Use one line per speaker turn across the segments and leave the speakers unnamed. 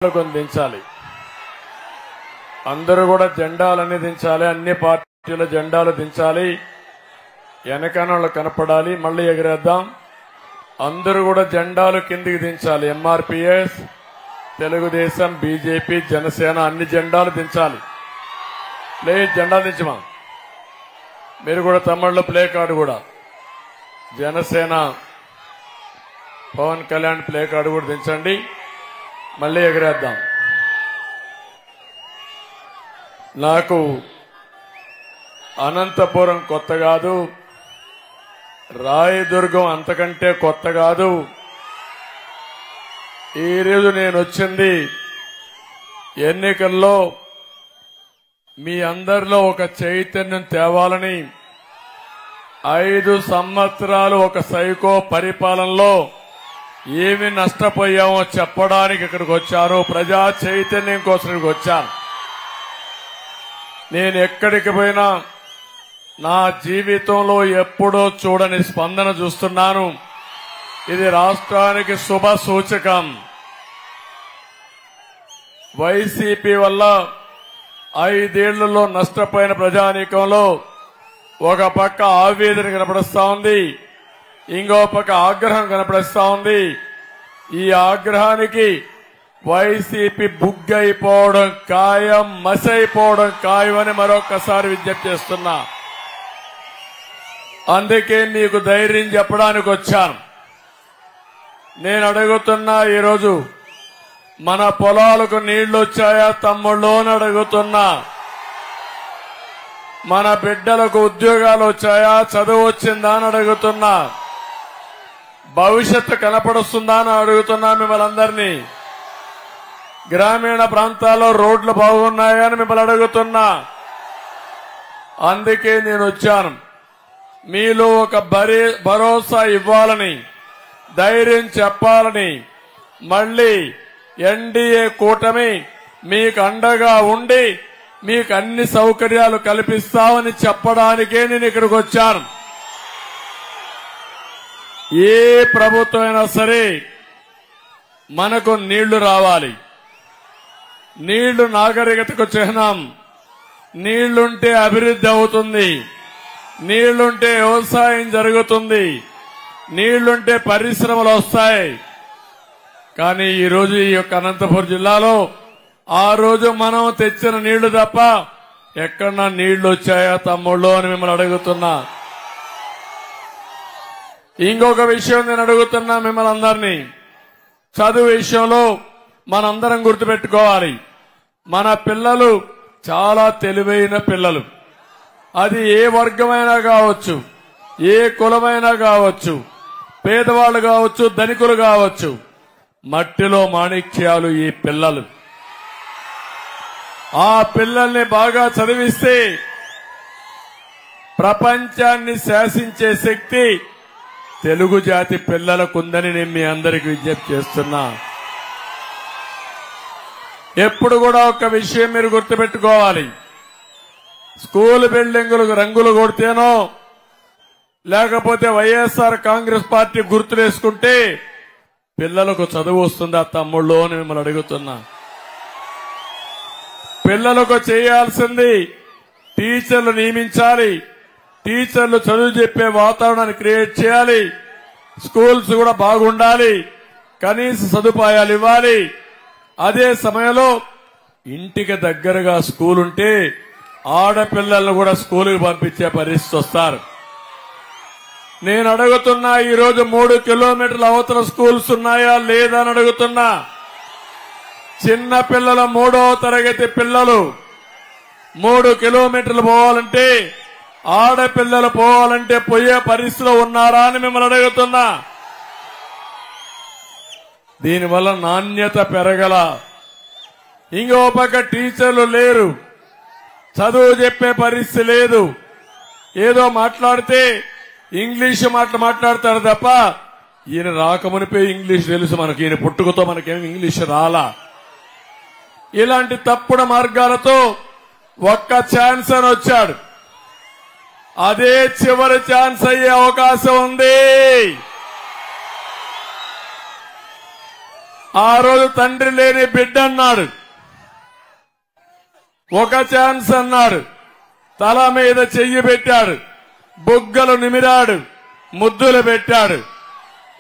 దించాలి. అందరూ కూడా జెండాలన్నీ దించాలి. అన్ని పార్టీల జెండాలు దించాలి. వెనకనోళ్ళు కనపడాలి. మళ్ళీ ఎగరేద్దాం. అందరూ కూడా జెండాలు కిందికి దించాలి. ఎంఆర్పీఎస్, తెలుగుదేశం, బీజేపీ, జనసేన అన్ని జెండాలు దించాలి. ప్లీజ్ జెండా దించమా. మీరు కూడా తమిళలో ప్లే కార్డు కూడా జనసేన పవన్ కళ్యాణ్ ప్లే కార్డు కూడా దించండి. మళ్ళీ ఎగరేద్దాం. నాకు అనంతపురం కొత్త కాదు, రాయదుర్గం అంతకంటే కొత్త కాదు. ఈరోజు నేను వచ్చింది ఎన్నికల్లో మీ అందరిలో ఒక చైతన్యం తేవాలని. 5 సంవత్సరాలు ఒక సైకో పరిపాలనలో ఏమి నష్టపోయామో చెప్పడానికి ఇక్కడికి వచ్చాను. ప్రజా చైతన్యం కోసం ఇక్కడికి వచ్చాను. నేను ఎక్కడికి పోయినా నా జీవితంలో ఎప్పుడో చూడని స్పందన చూస్తున్నాను. ఇది రాష్ట్రానికి శుభ సూచకం. వైసీపీ వల్ల 5 ఏళ్లలో నష్టపోయిన ప్రజానీకంలో ఒక పక్క ఆవేదన కనపడుస్తా ఉంది, ఇంకో పక్క ఆగ్రహం కనపడుస్తా ఉంది. ఈ ఆగ్రహానికి వైసీపీ బుగ్గైపోవడం ఖాయం, మసైపోవడం ఖాయం అని మరొకసారి విజ్ఞప్తి చేస్తున్నా. అందుకే మీకు ధైర్యం చెప్పడానికి వచ్చాను. నేను అడుగుతున్నా, ఈరోజు మన పొలాలకు నీళ్లు వచ్చాయా తమ్ముళ్ళు అని అడుగుతున్నా. మన బిడ్డలకు ఉద్యోగాలు వచ్చాయా, చదువు వచ్చిందా అని అడుగుతున్నా. భవిష్యత్తు కనపడుస్తుందా అని అడుగుతున్నా మిమ్మల్ని అందరినీ. గ్రామీణ ప్రాంతాల్లో రోడ్లు బాగున్నాయా అని మిమ్మల్ని అడుగుతున్నా. అందుకే నేను వచ్చాను. మీలో ఒక భరోసా ఇవ్వాలని, ధైర్యం చెప్పాలని, మళ్లీ ఎన్డీఏ కూటమి మీకు అండగా ఉండి మీకు అన్ని సౌకర్యాలు కల్పిస్తామని చెప్పడానికే నేను ఇక్కడికి వచ్చాను. ఏ ప్రభుత్వం అయినా సరే మనకు నీళ్లు రావాలి. నీళ్లు నాగరికతకు చిహ్నం. నీళ్లుంటే అభివృద్ధి అవుతుంది. నీళ్లుంటే వ్యవసాయం జరుగుతుంది. నీళ్లుంటే పరిశ్రమలు వస్తాయి. కానీ ఈ రోజు ఈ యొక్క అనంతపురం జిల్లాలో ఆ రోజు మనం తెచ్చిన నీళ్లు తప్ప ఎక్కడన్నా నీళ్లు వచ్చాయా తమ్ముళ్ళు అని మిమ్మల్ని అడుగుతున్నా. ఇంకొక విషయం నేను అడుగుతున్నా మిమ్మల్ని అందరినీ. చదువు విషయంలో మనందరం గుర్తుపెట్టుకోవాలి. మన పిల్లలు చాలా తెలివైన పిల్లలు. అది ఏ వర్గమైనా కావచ్చు, ఏ కులమైనా కావచ్చు, పేదవాళ్లు కావచ్చు, ధనికులు కావచ్చు. మట్టిలో మాణిక్యాలు ఈ పిల్లలు. ఆ పిల్లల్ని బాగా చదివిస్తే ప్రపంచాన్ని శాసించే శక్తి తెలుగు జాతి పిల్లలకుందని నేను మీ అందరికీ విజ్ఞప్తి చేస్తున్నా. ఎప్పుడు కూడా ఒక విషయం మీరు గుర్తుపెట్టుకోవాలి. స్కూల్ బిల్డింగులకు రంగులు కొడితేనో లేకపోతే వైఎస్ఆర్ కాంగ్రెస్ పార్టీ గుర్తులేసుకుంటే పిల్లలకు చదువు వస్తుందా తమ్ముళ్ళు అని మిమ్మల్ని అడుగుతున్నా. పిల్లలకు చేయాల్సింది టీచర్లు నియమించాలి. టీచర్లు చదువు చెప్పే వాతావరణాన్ని క్రియేట్ చేయాలి. స్కూల్స్ కూడా బాగుండాలి. కనీస సదుపాయాలు ఇవ్వాలి. అదే సమయంలో ఇంటికి దగ్గరగా స్కూల్ ఉంటే ఆడపిల్లలను కూడా స్కూలుకి పంపించే పరిస్థితి వస్తారు. నేను అడుగుతున్నా, ఈరోజు 3 కిలోమీటర్ల అవతల స్కూల్స్ ఉన్నాయా లేదా అని అడుగుతున్నా. చిన్న పిల్లల 3వ తరగతి పిల్లలు 3 కిలోమీటర్లు పోవాలంటే, ఆడపిల్లలు పోవాలంటే పోయే పరిస్థితిలో ఉన్నారా అని మిమ్మల్ని అడుగుతున్నా. దీనివల్ల నాణ్యత పెరగల. ఇంకో పక్క టీచర్లు లేరు, చదువు చెప్పే పరిస్థితి లేదు. ఏదో మాట్లాడితే ఇంగ్లీష్ మాట్లాడతాడు తప్ప ఈయన రాకమునిపే ఇంగ్లీష్ తెలుసు మనకి. ఈయన పుట్టుకతో మనకేం ఇంగ్లీష్ రాలా. ఇలాంటి తప్పుడు మార్గాలతో ఒక్క ఛాన్స్ అని వచ్చాడు. అదే చివరి ఛాన్స్ అయ్యే అవకాశం ఉంది. ఆ రోజు తండ్రి లేని బిడ్డ అన్నాడు, ఒక ఛాన్స్ అన్నాడు, తల మీద చెయ్యి పెట్టాడు, బుగ్గలు నిమిరాడు, ముద్దులు పెట్టాడు.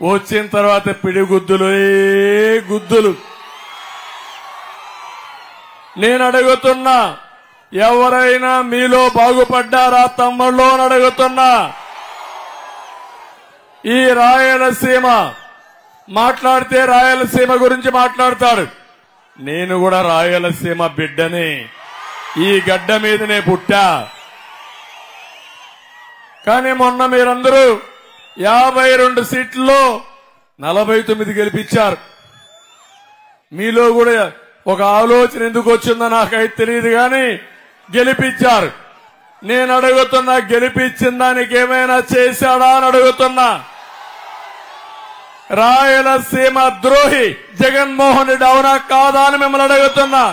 వచ్చిన తర్వాత పిడిగుద్దులు గుద్దులు. నేను అడుగుతున్నా, ఎవరైనా మీలో బాగుపడ్డారా తమ్ముళ్ళు అని అడుగుతున్నా. ఈ రాయలసీమ మాట్లాడితే రాయలసీమ గురించి మాట్లాడతాడు. నేను కూడా రాయలసీమ బిడ్డని, ఈ గడ్డ మీదనే పుట్టా. కానీ మొన్న మీరందరూ 52 సీట్లలో 49 గెలిపించారు. మీలో కూడా ఒక ఆలోచన ఎందుకు వచ్చిందో నాకైతే తెలియదు, కానీ గెలిపించారు. నేను అడుగుతున్నా, గెలిపించిన దానికి ఏమైనా చేశాడా అని అడుగుతున్నా. రాయలసీమ ద్రోహి జగన్మోహన్ రెడ్డి అవునా కాదా అని మిమ్మల్ని అడుగుతున్నా.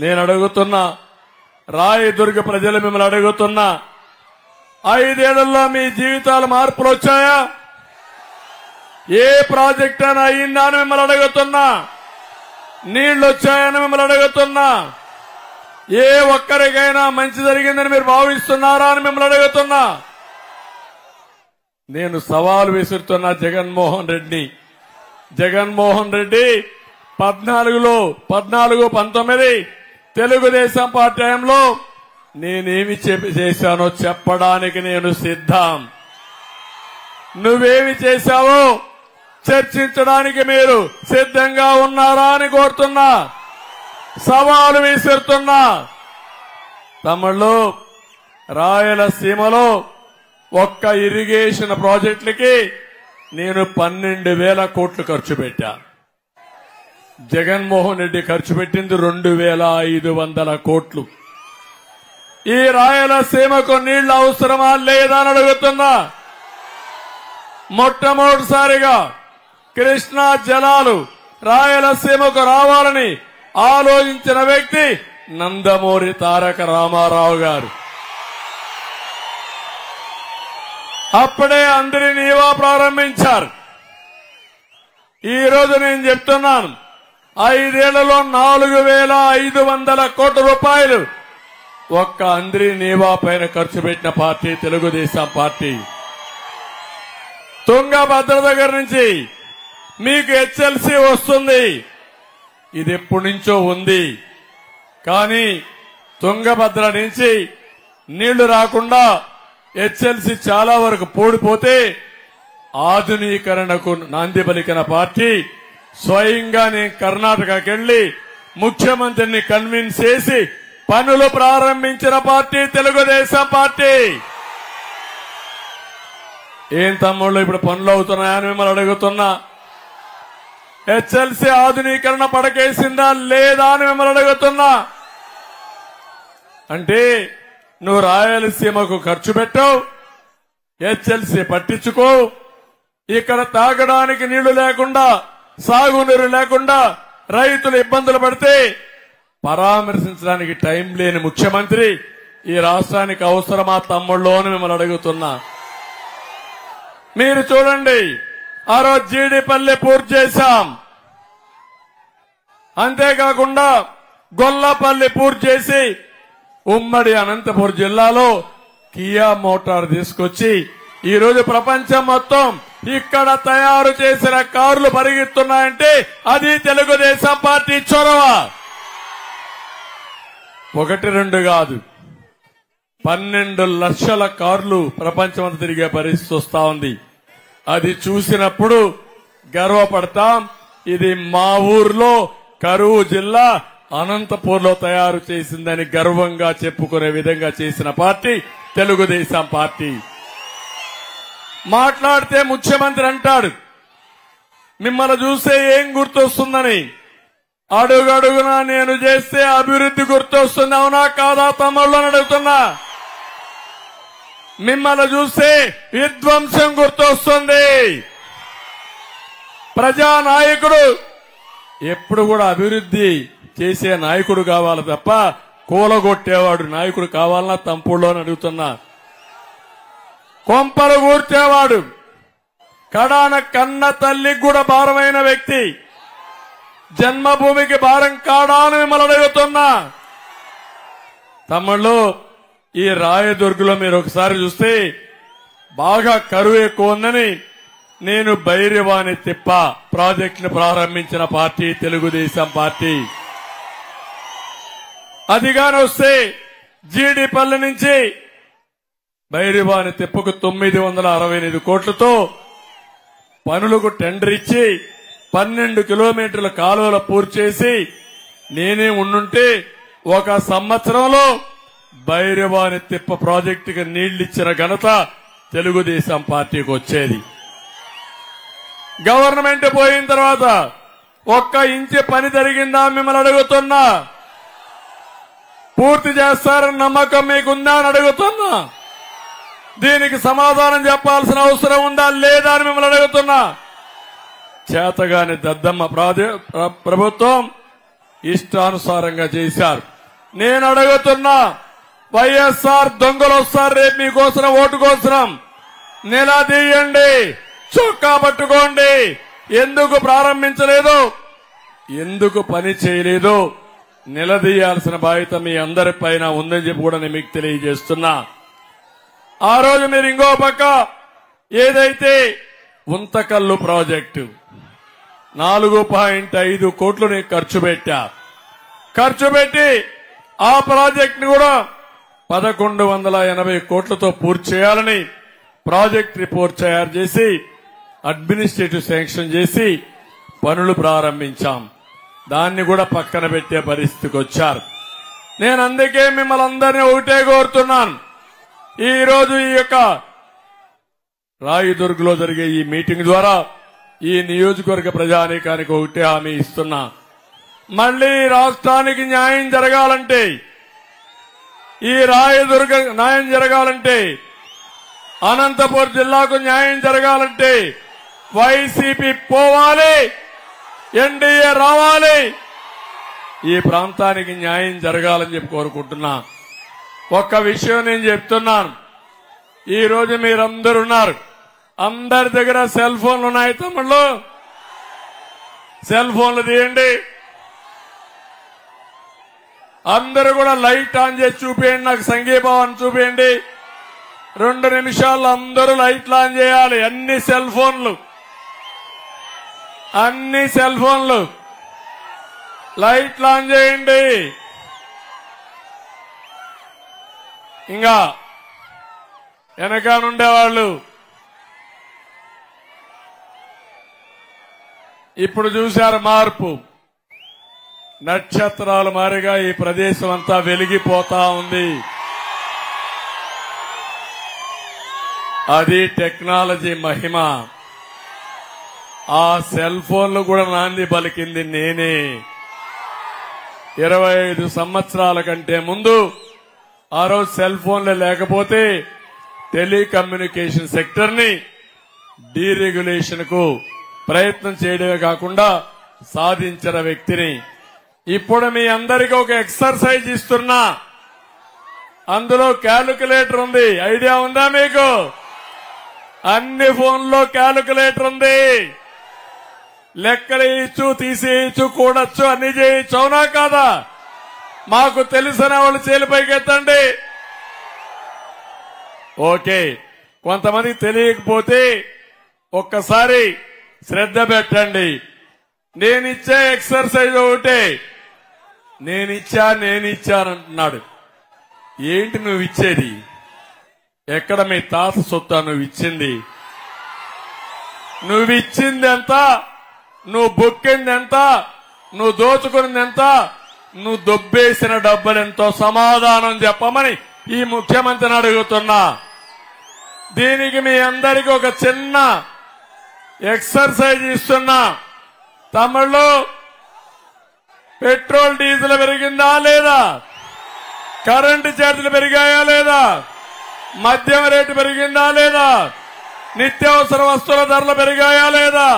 నేను అడుగుతున్నా, రాయదుర్గ ప్రజలు మిమ్మల్ని అడుగుతున్నా, 5 ఏళ్లలో మీ జీవితాల మార్పులు వచ్చాయా? ఏ ప్రాజెక్ట్ అయినా అయిందా అని మిమ్మల్ని అడుగుతున్నా. నీళ్లు వచ్చాయని మిమ్మల్ని అడుగుతున్నా. ఏ ఒక్కరికైనా మంచి జరిగిందని మీరు భావిస్తున్నారా అని మిమ్మల్ని అడుగుతున్నా. నేను సవాల్ విసురుతున్నా జగన్మోహన్ రెడ్డి. జగన్మోహన్ రెడ్డి 14-19 తెలుగుదేశం పార్టీ టైంలో నేనేమి చేశానో చెప్పడానికి నేను సిద్ధం. నువ్వేమి చేశావో చర్చించడానికి మీరు సిద్ధంగా ఉన్నారా అని కోరుతున్నా, సవాలు విసురుతున్నా. తమిళలో రాయలసీమలో ఒక్క ఇరిగేషన్ ప్రాజెక్టులకి నేను 12,000 కోట్లు ఖర్చు పెట్టా. జగన్మోహన్ రెడ్డి ఖర్చు పెట్టింది 2,500 కోట్లు. ఈ రాయలసీమకు నీళ్లు అవసరమా లేదా అని అడుగుతున్నా. మొట్టమొదటిసారిగా కృష్ణా జలాలు రాయలసీమకు రావాలని ఆలోచించిన వ్యక్తి నందమూరి తారక రామారావు గారు. అప్పుడే అందరి నీవా ప్రారంభించారు. ఈ రోజు నేను చెప్తున్నాను, 5 ఏళ్లలో 4,500 కోట్ల రూపాయలు ఒక్క అందరి నీవా పైన ఖర్చు పెట్టిన పార్టీ తెలుగుదేశం పార్టీ. తుంగభద్ర దగ్గర నుంచి మీకు హెచ్ఎల్సీ వస్తుంది, ఇది ఎప్పటి నుంచో ఉంది. కానీ తుంగభద్ర నుంచి నీళ్లు రాకుండా హెచ్ఎల్సీ చాలా వరకు పూడిపోతే ఆధునీకరణకు నాంది పలికిన పార్టీ. స్వయంగా నేను కర్ణాటకకి వెళ్లి ముఖ్యమంత్రిని కన్విన్స్ చేసి పనులు ప్రారంభించిన పార్టీ తెలుగుదేశం పార్టీ. ఏం తమ్ముళ్ళు ఇప్పుడు పనులు అవుతున్నాయని మిమ్మల్ని అడుగుతున్నా. హెచ్ఎల్సీ ఆధునీకరణ పడకేసిందా లేదా అని మిమ్మల్ని అడుగుతున్నా. అంటే నువ్వు రాయలసీమకు ఖర్చు పెట్టావు, హెచ్ఎల్సీ పట్టించుకో. ఇక్కడ తాగడానికి నీళ్లు లేకుండా, సాగునీరు లేకుండా రైతులు ఇబ్బందులు పడితే పరామర్శించడానికి టైం లేని ముఖ్యమంత్రి ఈ రాష్ట్రానికి అవసరమా తమ్ముళ్ళు అని మిమ్మల్ని అడుగుతున్నా. మీరు చూడండి, ఆ రోజు జీడిపల్లి పూర్తి చేశాం. అంతేకాకుండా గొల్లపల్లి పూర్తి చేసి ఉమ్మడి అనంతపురం జిల్లాలో కియా మోటార్ తీసుకొచ్చి ఈ రోజు ప్రపంచం మొత్తం ఇక్కడ తయారు చేసిన కార్లు పరిగెత్తున్నాయంటే అది తెలుగుదేశం పార్టీ చొరవ. 1-2 కాదు, 12 లక్షల కార్లు ప్రపంచమంతా తిరిగే పరిస్థితి వస్తా ఉంది. అది చూసినప్పుడు గర్వపడతాం. ఇది మా ఊర్లో కరూరు జిల్లా అనంతపూర్లో తయారు చేసిందని గర్వంగా చెప్పుకునే విధంగా చేసిన పార్టీ తెలుగుదేశం పార్టీ. మాట్లాడితే ముఖ్యమంత్రి అంటాడు, మిమ్మల్ని చూస్తే ఏం గుర్తొస్తుందని. అడుగడుగునా నేను చేస్తే అభివృద్ధి గుర్తొస్తుంది, అవునా కాదా తమ్ముళ్ళు అని అడుగుతున్నా. మిమ్మల్ని చూస్తే విధ్వంసం గుర్తొస్తుంది. ప్రజానాయకుడు ఎప్పుడు కూడా అభివృద్ధి చేసే నాయకుడు కావాలి తప్ప కూలగొట్టేవాడు నాయకుడు కావాలన్నా తంపుళ్ళు అని అడుగుతున్నా. కొంపలు కూర్చేవాడు, కడాన కన్న తల్లికి కూడా భారమైన వ్యక్తి. జన్మభూమికి భారం కాడా అని మిమ్మల్ని అడుగుతున్నా. తమ్ముళ్ళు, ఈ రాయదుర్గలో మీరు ఒకసారి చూస్తే బాగా కరువు ఎక్కువ ఉందని నేను భైరవాణి తిప్ప ప్రాజెక్టును ప్రారంభించిన పార్టీ తెలుగుదేశం పార్టీ. అదిగాని వస్తే జీడిపల్లి నుంచి భైరవాణి తిప్పకు 968 కోట్లతో పనులకు టెండర్ ఇచ్చి 12 కిలోమీటర్ల కాలువలు పూర్తి చేసి నేనే ఉండుంటే 1 సంవత్సరంలో భైరవాణి తిప్ప ప్రాజెక్టుకి నీళ్లిచ్చిన ఘనత తెలుగుదేశం పార్టీకి వచ్చేది. గవర్నమెంట్ పోయిన తర్వాత 1 ఇంచు పని జరిగిందా మిమ్మల్ని అడుగుతున్నా. పూర్తి చేస్తారని నమ్మకం మీకుందా అని అడుగుతున్నా. దీనికి సమాధానం చెప్పాల్సిన అవసరం ఉందా లేదా అని మిమ్మల్ని అడుగుతున్నా. చేతగాని దద్దమ్మ ప్రభుత్వం ఇష్టానుసారంగా చేశారు. నేను అడుగుతున్నా, వైఎస్ఆర్ దొంగలు వస్తారు రేపు మీకోసం ఓటు కోసం. నిలదీయండి, చొక్కా పట్టుకోండి. ఎందుకు ప్రారంభించలేదు, ఎందుకు పని చేయలేదు నిలదీయాల్సిన బాధ్యత మీ అందరి పైన ఉందని చెప్పి కూడా నేను మీకు తెలియజేస్తున్నా. ఆ రోజు మీరు ఇంకో పక్క ఏదైతే ఉంతకల్లు ప్రాజెక్టు 4.5 కోట్లు నేను ఖర్చు పెట్టి ఆ ప్రాజెక్ట్ ని కూడా 1180 కోట్లతో పూర్తి చేయాలని ప్రాజెక్ట్ రిపోర్ట్ తయారు చేసి అడ్మినిస్ట్రేటివ్ శాంక్షన్ చేసి పనులు ప్రారంభించాం. దాన్ని కూడా పక్కన పెట్టే పరిస్థితికి వచ్చారు. నేను అందుకే మిమ్మల్ని అందరినీ ఒకటే కోరుతున్నాను. ఈ రోజు ఈ యొక్క రాయదుర్గలో జరిగే ఈ మీటింగ్ ద్వారా ఈ నియోజకవర్గ ప్రజానీకానికి ఒకటే హామీ ఇస్తున్నా. మళ్లీ రాష్ట్రానికి న్యాయం జరగాలంటే, ఈ రాయదుర్గ న్యాయం జరగాలంటే, అనంతపురం జిల్లాకు న్యాయం జరగాలంటే వైసీపీ పోవాలి, ఎన్డీఏ రావాలి. ఈ ప్రాంతానికి న్యాయం జరగాలని చెప్పి కోరుకుంటున్నా. ఒక్క విషయం నేను చెప్తున్నాను. ఈ రోజు మీరందరూ ఉన్నారు, అందరి దగ్గర సెల్ ఫోన్లు ఉన్నాయి. తమ్ముళ్ళు, సెల్ ఫోన్లు తీయండి. అందరూ కూడా లైట్ ఆన్ చేసి చూపించండి, నాకు సంఘీభావం చూపించండి. 2 నిమిషాల్లో అందరూ లైట్లు ఆన్ చేయాలి. అన్ని సెల్ ఫోన్లు లైట్లు ఆన్ చేయండి. ఇంకా వెనకానుండేవాళ్ళు ఇప్పుడు చూశారు మార్పు. నక్షత్రాల మారిగా ఈ ప్రదేశం అంతా వెలిగిపోతా ఉంది. అది టెక్నాలజీ మహిమ. ఆ సెల్ ఫోన్లు కూడా నాంది పలికింది నేనే. 25 సంవత్సరాల కంటే ముందు ఆ రోజు సెల్ ఫోన్లే లేకపోతే టెలికమ్యూనికేషన్ సెక్టర్ ని డీరెగ్యులేషన్ కు ప్రయత్నం చేయడమే కాకుండా సాధించిన వ్యక్తిని. ఇప్పుడు మీ అందరికీ ఒక ఎక్సర్సైజ్ ఇస్తున్నా. అందులో క్యాలిక్యులేటర్ ఉంది. ఐడియా ఉందా మీకు? అన్ని ఫోన్లో క్యాలిక్యులేటర్ ఉంది. లెక్కలు వేయచ్చు, తీసేయచ్చు, కూడచ్చు, అన్ని చేయొచ్చు. అవునా కాదా? మాకు తెలిసిన వాళ్ళు చేలిపైకి ఎత్తండి. ఓకే, కొంతమంది తెలియకపోతే ఒక్కసారి శ్రద్ధ పెట్టండి. నేనిచ్చే ఎక్సర్సైజ్ ఒకటే. నేనిచ్చానంటున్నాడు. ఏంటి నువ్వు ఇచ్చేది? ఎక్కడ మీ తాత సొత్తా నువ్వు ఇచ్చింది? నువ్విచ్చింది ఎంత? నువ్వు బొక్కింది ఎంత? నువ్వు దోచుకున్నది ఎంత? నువ్వు దొబ్బేసిన డబ్బులెంతో సమాధానం చెప్పమని ఈ ముఖ్యమంత్రిని అడుగుతున్నా. దీనికి మీ అందరికీ ఒక చిన్న ఎక్సర్సైజ్ ఇస్తున్నా. తమిళ్లో పెట్రోల్ డీజిల్ పెరిగిందా లేదా? కరెంటు ఛార్జీలు పెరిగాయా లేదా? మద్యం రేటు పెరిగిందా లేదా? నిత్యావసర వస్తువుల ధరలు పెరిగాయా లేదా?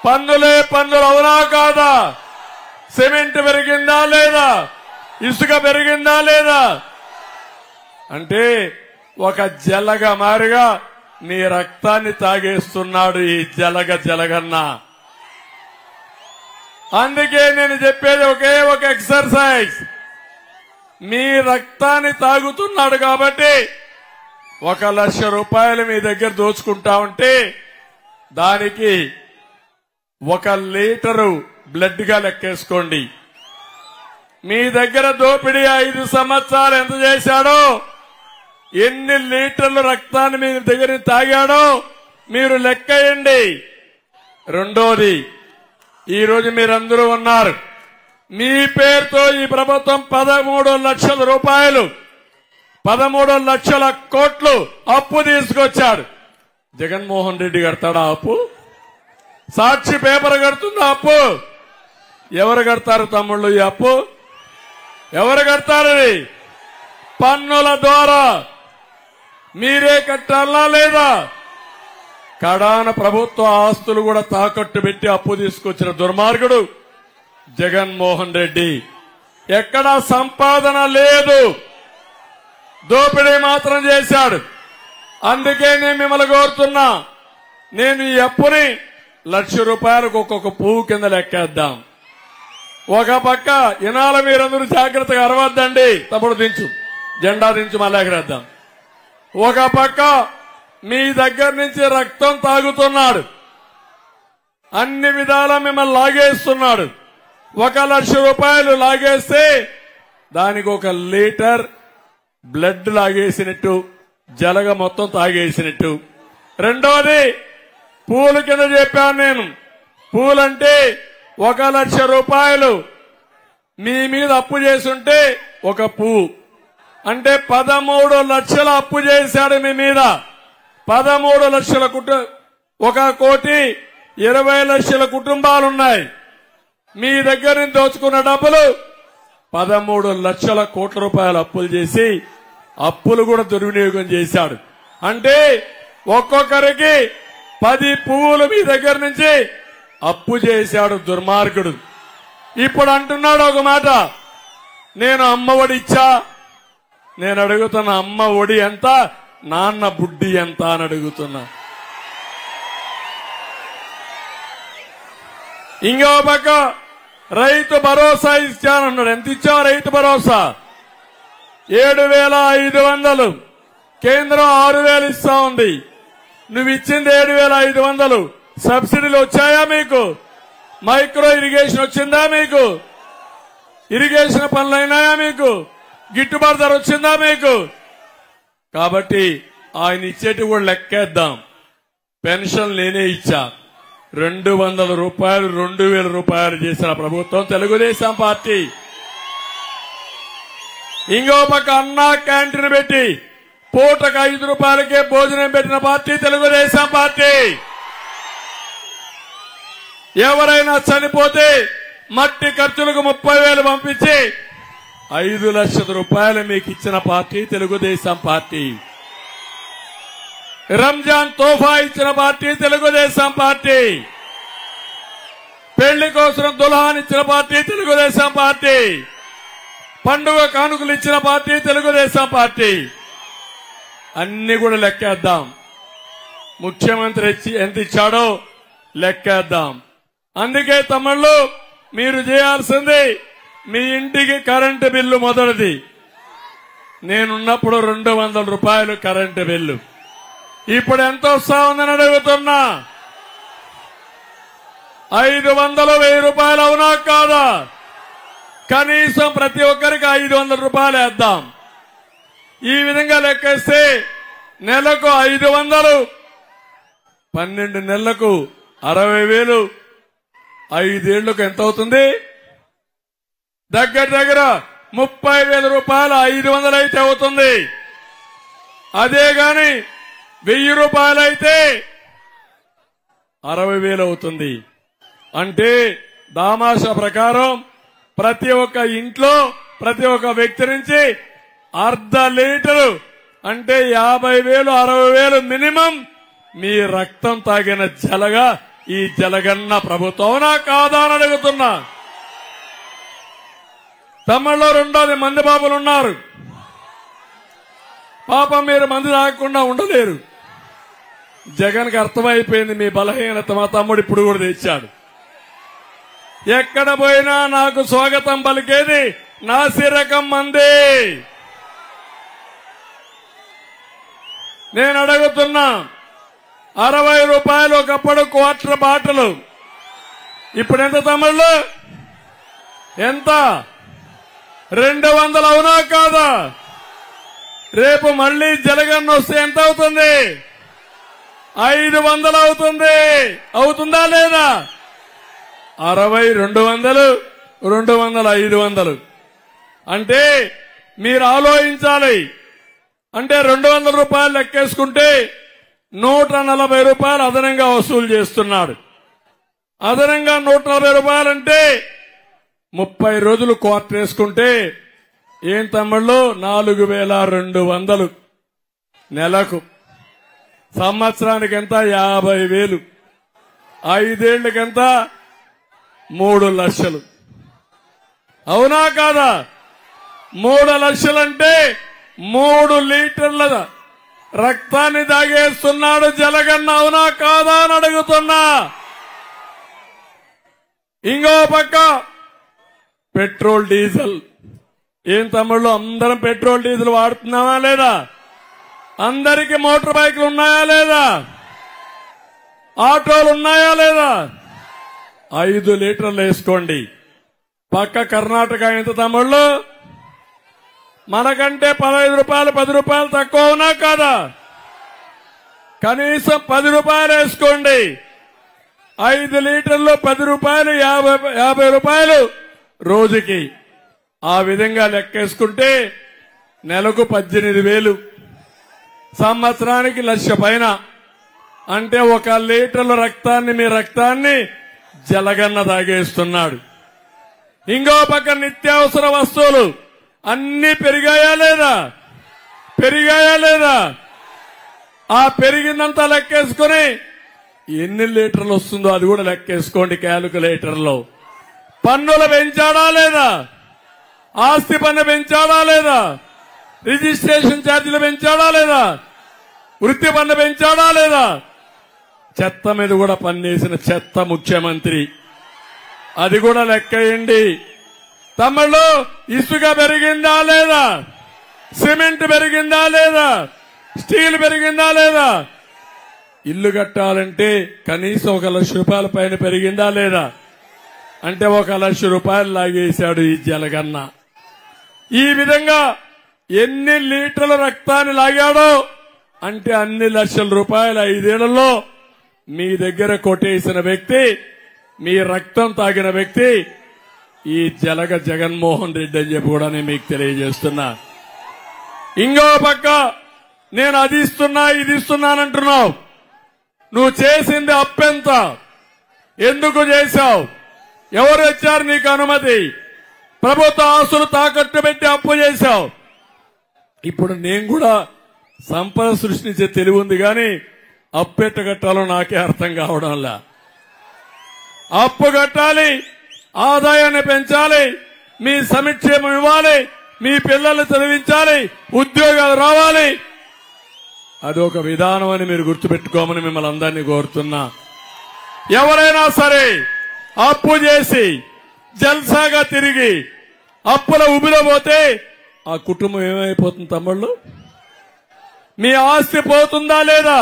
పన్నులే పన్నులు, అవునా కాదా? సిమెంట్ పెరిగిందా లేదా? ఇసుక పెరిగిందా లేదా? అంటే ఒక జల్లగా మారిగా మీ రక్తాన్ని తాగేస్తున్నాడు ఈ జలగన్న. అందుకే నేను చెప్పేది ఒకే ఒక ఎక్సర్సైజ్. మీ రక్తాన్ని తాగుతున్నాడు కాబట్టి 1,00,000 రూపాయలు మీ దగ్గర దోచుకుంటా ఉంటే దానికి 1 లీటరు బ్లడ్ గా లెక్కేసుకోండి. మీ దగ్గర దోపిడీ 5 సంవత్సరాలు ఎంత చేశాడో, ఎన్ని లీటర్లు రక్తాన్ని మీ దగ్గర తాగాడో మీరు లెక్కేయండి. రెండోది, ఈ రోజు మీరందరూ ఉన్నారు. మీ పేరుతో ఈ ప్రభుత్వం 13 లక్షల రూపాయలు 13 లక్షల కోట్లు అప్పు తీసుకొచ్చాడు. జగన్మోహన్ రెడ్డి కడతాడా అప్పు? సాక్షి పేపర్ కడుతుందా అప్పు? ఎవరు కడతారు తమ్ముళ్ళు ఈ అప్పు? ఎవరు కడతారు? పన్నుల ద్వారా మీరే కట్టాలా లేదా? కడాన ప్రభుత్వ ఆస్తులు కూడా తాకట్టు పెట్టి అప్పు తీసుకొచ్చిన దుర్మార్గుడు జగన్మోహన్ రెడ్డి. ఎక్కడా సంపాదన లేదు, దోపిడీ మాత్రం చేశాడు. అందుకే నేను మిమ్మల్ని కోరుతున్నా, నేను ఈ అప్పుని 1,00,000 రూపాయలకు ఒక్కొక్క పువ్వు కింద లెక్కేద్దాం. ఒక పక్క ఇనాల మీరందరూ జాగ్రత్తగా అరవద్దండి, తప్పుడు దించు, జెండా దించు, మళ్ళీ ఎగరేద్దాం. ఒక పక్క మీ దగ్గర నుంచి రక్తం తాగుతున్నాడు, అన్ని విధాలా మిమ్మల్ని లాగేస్తున్నాడు. 1,00,000 రూపాయలు లాగేస్తే దానికి 1 లీటర్ బ్లడ్ లాగేసినట్టు, జలగ మొత్తం తాగేసినట్టు. రెండోది, పూలు కింద చెప్పాను నేను. పూలంటే 1,00,000 రూపాయలు మీ మీద అప్పు చేసుంటే 1 పువ్వు అంటే 13 లక్షల అప్పు చేశాడు మీ మీద. 13 లక్షల 1,20,00,000 కుటుంబాలున్నాయి. మీ దగ్గర నుంచి దోచుకున్న డబ్బులు 13 లక్షల కోట్ల రూపాయలు అప్పులు చేసి అప్పులు కూడా దుర్వినియోగం చేశాడు. అంటే ఒక్కొక్కరికి 10 పువ్వులు మీ దగ్గర నుంచి అప్పు చేశాడు దుర్మార్గుడు. ఇప్పుడు అంటున్నాడు ఒక మాట, నేను అమ్మ ఒడి ఇచ్చా. నేను అడుగుతున్న అమ్మ ఒడి ఎంత, నాన్న బుడ్డి ఎంత అని అడుగుతున్నా. ఇంకో పక్క రైతు భరోసా ఇచ్చానన్నాడు. ఎంత ఇచ్చావు రైతు భరోసా? 7,500. కేంద్రం 6,000 ఇస్తా ఉంది. నువ్వు ఇచ్చింది 7,500. సబ్సిడీలు వచ్చాయా మీకు? మైక్రో ఇరిగేషన్ వచ్చిందా మీకు? ఇరిగేషన్ పనులైనాయా మీకు? గిట్టుబాటు ధర వచ్చిందా మీకు? కాబట్టి ఆయన ఇచ్చేటి కూడా లెక్కేద్దాం. పెన్షన్ నేనే ఇచ్చా. 200 రూపాయలు 2,000 రూపాయలు చేసిన ప్రభుత్వం తెలుగుదేశం పార్టీ. ఇంకో పక్క అన్నా క్యాంటీన్ పెట్టి పూటకు 5 రూపాయలకే భోజనం పెట్టిన పార్టీ తెలుగుదేశం పార్టీ. ఎవరైనా చనిపోతే మట్టి ఖర్చులకు 30,000 పంపించి 5 లక్షల రూపాయలు మీకు ఇచ్చిన పార్టీ తెలుగుదేశం పార్టీ. రంజాన్ తోఫా ఇచ్చిన పార్టీ తెలుగుదేశం పార్టీ. పెళ్లి కోసం దుల్హాన్ ఇచ్చిన పార్టీ తెలుగుదేశం పార్టీ. పండుగ కానుకలు ఇచ్చిన పార్టీ తెలుగుదేశం పార్టీ. అన్ని కూడా లెక్కేద్దాం. ముఖ్యమంత్రి ఎంత ఇచ్చాడో లెక్కేద్దాం. అందుకే తమ్ముళ్ళు, మీరు చేయాల్సింది మీ ఇంటికి కరెంటు బిల్లు మొదటిది. నేనున్నప్పుడు 200 రూపాయలు కరెంటు బిల్లు. ఇప్పుడు ఎంత వస్తా ఉందని అడుగుతున్నా. 500, 1,000 రూపాయలు అవునా కాదా? కనీసం ప్రతి ఒక్కరికి 500 రూపాయలు వేద్దాం. ఈ విధంగా లెక్కేస్తే నెలకు 500, 12 నెలలకు 60,000, 5 ఏళ్లకు ఎంత అవుతుంది? దగ్గర 30,000 రూపాయలు 500 అయితే అవుతుంది. అదే గాని 1,000 రూపాయలు అయితే 60,000 అవుతుంది. అంటే దామాషా ప్రకారం ప్రతి ఒక్క ఇంట్లో ప్రతి ఒక్క వ్యక్తి నుంచి 1/2 లీటరు అంటే 50,000, 60,000 మినిమం మీ రక్తం తాగిన జలగా ఈ జలగన్న ప్రభుత్వం కాదా అని అడుగుతున్నా. తమిళలో 2 మంది బాబులు ఉన్నారు. పాపం మీరు మంది తాగకుండా ఉండలేరు. జగన్కి అర్థమైపోయింది మీ బలహీనత. మా తమ్ముడు ఇప్పుడు కూడా తెచ్చాడు. ఎక్కడ పోయినా నాకు స్వాగతం పలికేది నాసిరకం మంది. నేను అడుగుతున్నా, 60 రూపాయలు ఒకప్పుడు క్వార్టర్ బాటలు, ఇప్పుడు ఎంత తమ్ముళ్ళు? ఎంత? 200 అవునా కాదా? రేపు మళ్లీ జగన్ వస్తే ఎంత అవుతుంది? 500 అవుతుంది. అవుతుందా లేదా? 60, 200, 200, 500 అంటే మీరు ఆలోచించాలి. అంటే 200 రూపాయలు లెక్కేసుకుంటే 140 రూపాయలు అదనంగా వసూలు చేస్తున్నాడు. అదనంగా 140 రూపాయలంటే 30 రోజులు క్వార్టర్ వేసుకుంటే ఏం తమ్ముళ్ళు? 4200 నెలకు. సంవత్సరానికి ఎంత? 50,000. 5 ఏళ్లకెంత? 3 లక్షలు. అవునా కాదా? 3 లక్షలంటే 3 లీటర్ల రక్తాన్ని తాగేస్తున్నాడు జగన్. అవునా కాదా అని అడుగుతున్నా. ఇంకో పక్క పెట్రోల్ డీజిల్. ఏం తమ్ముళ్ళు, అందరం పెట్రోల్ డీజిల్ వాడుతున్నామా లేదా? అందరికీ మోటార్ బైకులు ఉన్నాయా లేదా? ఆటోలు ఉన్నాయా లేదా? 5 లీటర్లు వేసుకోండి. పక్క కర్ణాటక ఎంత తమ్ముళ్ళు? మనకంటే 15 రూపాయలు 10 రూపాయలు తక్కువ ఉన్నా కాదా? కనీసం 10 రూపాయలు వేసుకోండి. 5 లీటర్లు 10 రూపాయలు, 50 రూపాయలు రోజుకి. ఆ విధంగా లెక్కేసుకుంటే నెలకు 18,000, సంవత్సరానికి 1,00,000 పైన. అంటే 1 లీటర్ల రక్తాన్ని, మీ రక్తాన్ని జలగన్న తాగేస్తున్నాడు. ఇంకో పక్క నిత్యావసర వస్తువులు అన్ని పెరిగాయా లేదా? పెరిగాయా లేదా? ఆ పెరిగిందంతా లెక్కేసుకుని ఎన్ని లీటర్లు వస్తుందో అది కూడా లెక్కేసుకోండి క్యాలిక్యులేటర్లో. పన్నులు పెంచాడా లేదా? ఆస్తి పన్ను పెంచాడా లేదా? రిజిస్ట్రేషన్ ఛార్జీలు పెంచాడా లేదా? వృత్తి పన్ను పెంచాడా లేదా? చెత్త మీద కూడా పన్నేసిన చెత్త ముఖ్యమంత్రి. అది కూడా లెక్కేయండి. తమ్ముళ్ళు, ఇసుక పెరిగిందా లేదా? సిమెంట్ పెరిగిందా లేదా? స్టీల్ పెరిగిందా లేదా? ఇల్లు కట్టాలంటే కనీసం 1,00,000 రూపాయల పైన పెరిగిందా లేదా? అంటే 1,00,000 రూపాయలు లాగేశాడు ఈ జగన్న. ఈ విధంగా ఎన్ని లీటర్ల రక్తాన్ని లాగాడో అంటే అన్ని లక్షల రూపాయలు 5 ఏళ్లలో మీ దగ్గర కొట్టేసిన వ్యక్తి, మీ రక్తం తాగిన వ్యక్తి ఈ జగన్మోహన్ రెడ్డి అని చెప్పి కూడా నేను మీకు తెలియజేస్తున్నా. ఇంకో పక్క నేను అది ఇస్తున్నా ఇది ఇస్తున్నానంటున్నావు. నువ్వు చేసింది అప్పెంత? ఎందుకు చేశావు? ఎవరు ఇచ్చారు నీకు అనుమతి? ప్రభుత్వ ఆస్తులు తాకట్టు పెట్టి అప్పు చేశావు. ఇప్పుడు నేను కూడా సంపద సృష్టించే తెలివి ఉంది కానీ అప్పెట్ట కట్టాలో నాకే అర్థం కావడంలా. అప్పు కట్టాలి, ఆదాయాన్ని పెంచాలి, మీ సంక్షేమం ఇవ్వాలి, మీ పిల్లల్ని చదివించాలి, ఉద్యోగాలు రావాలి. అదొక విధానం అని మీరు గుర్తుపెట్టుకోమని మిమ్మల్ని అందరినీ కోరుతున్నా. ఎవరైనా సరే అప్పు చేసి జల్సాగా తిరిగి అప్పుల ఉబిలో పోతే ఆ కుటుంబం ఏమైపోతుంది తమ్ముళ్ళు? మీ ఆస్తి పోతుందా లేదా?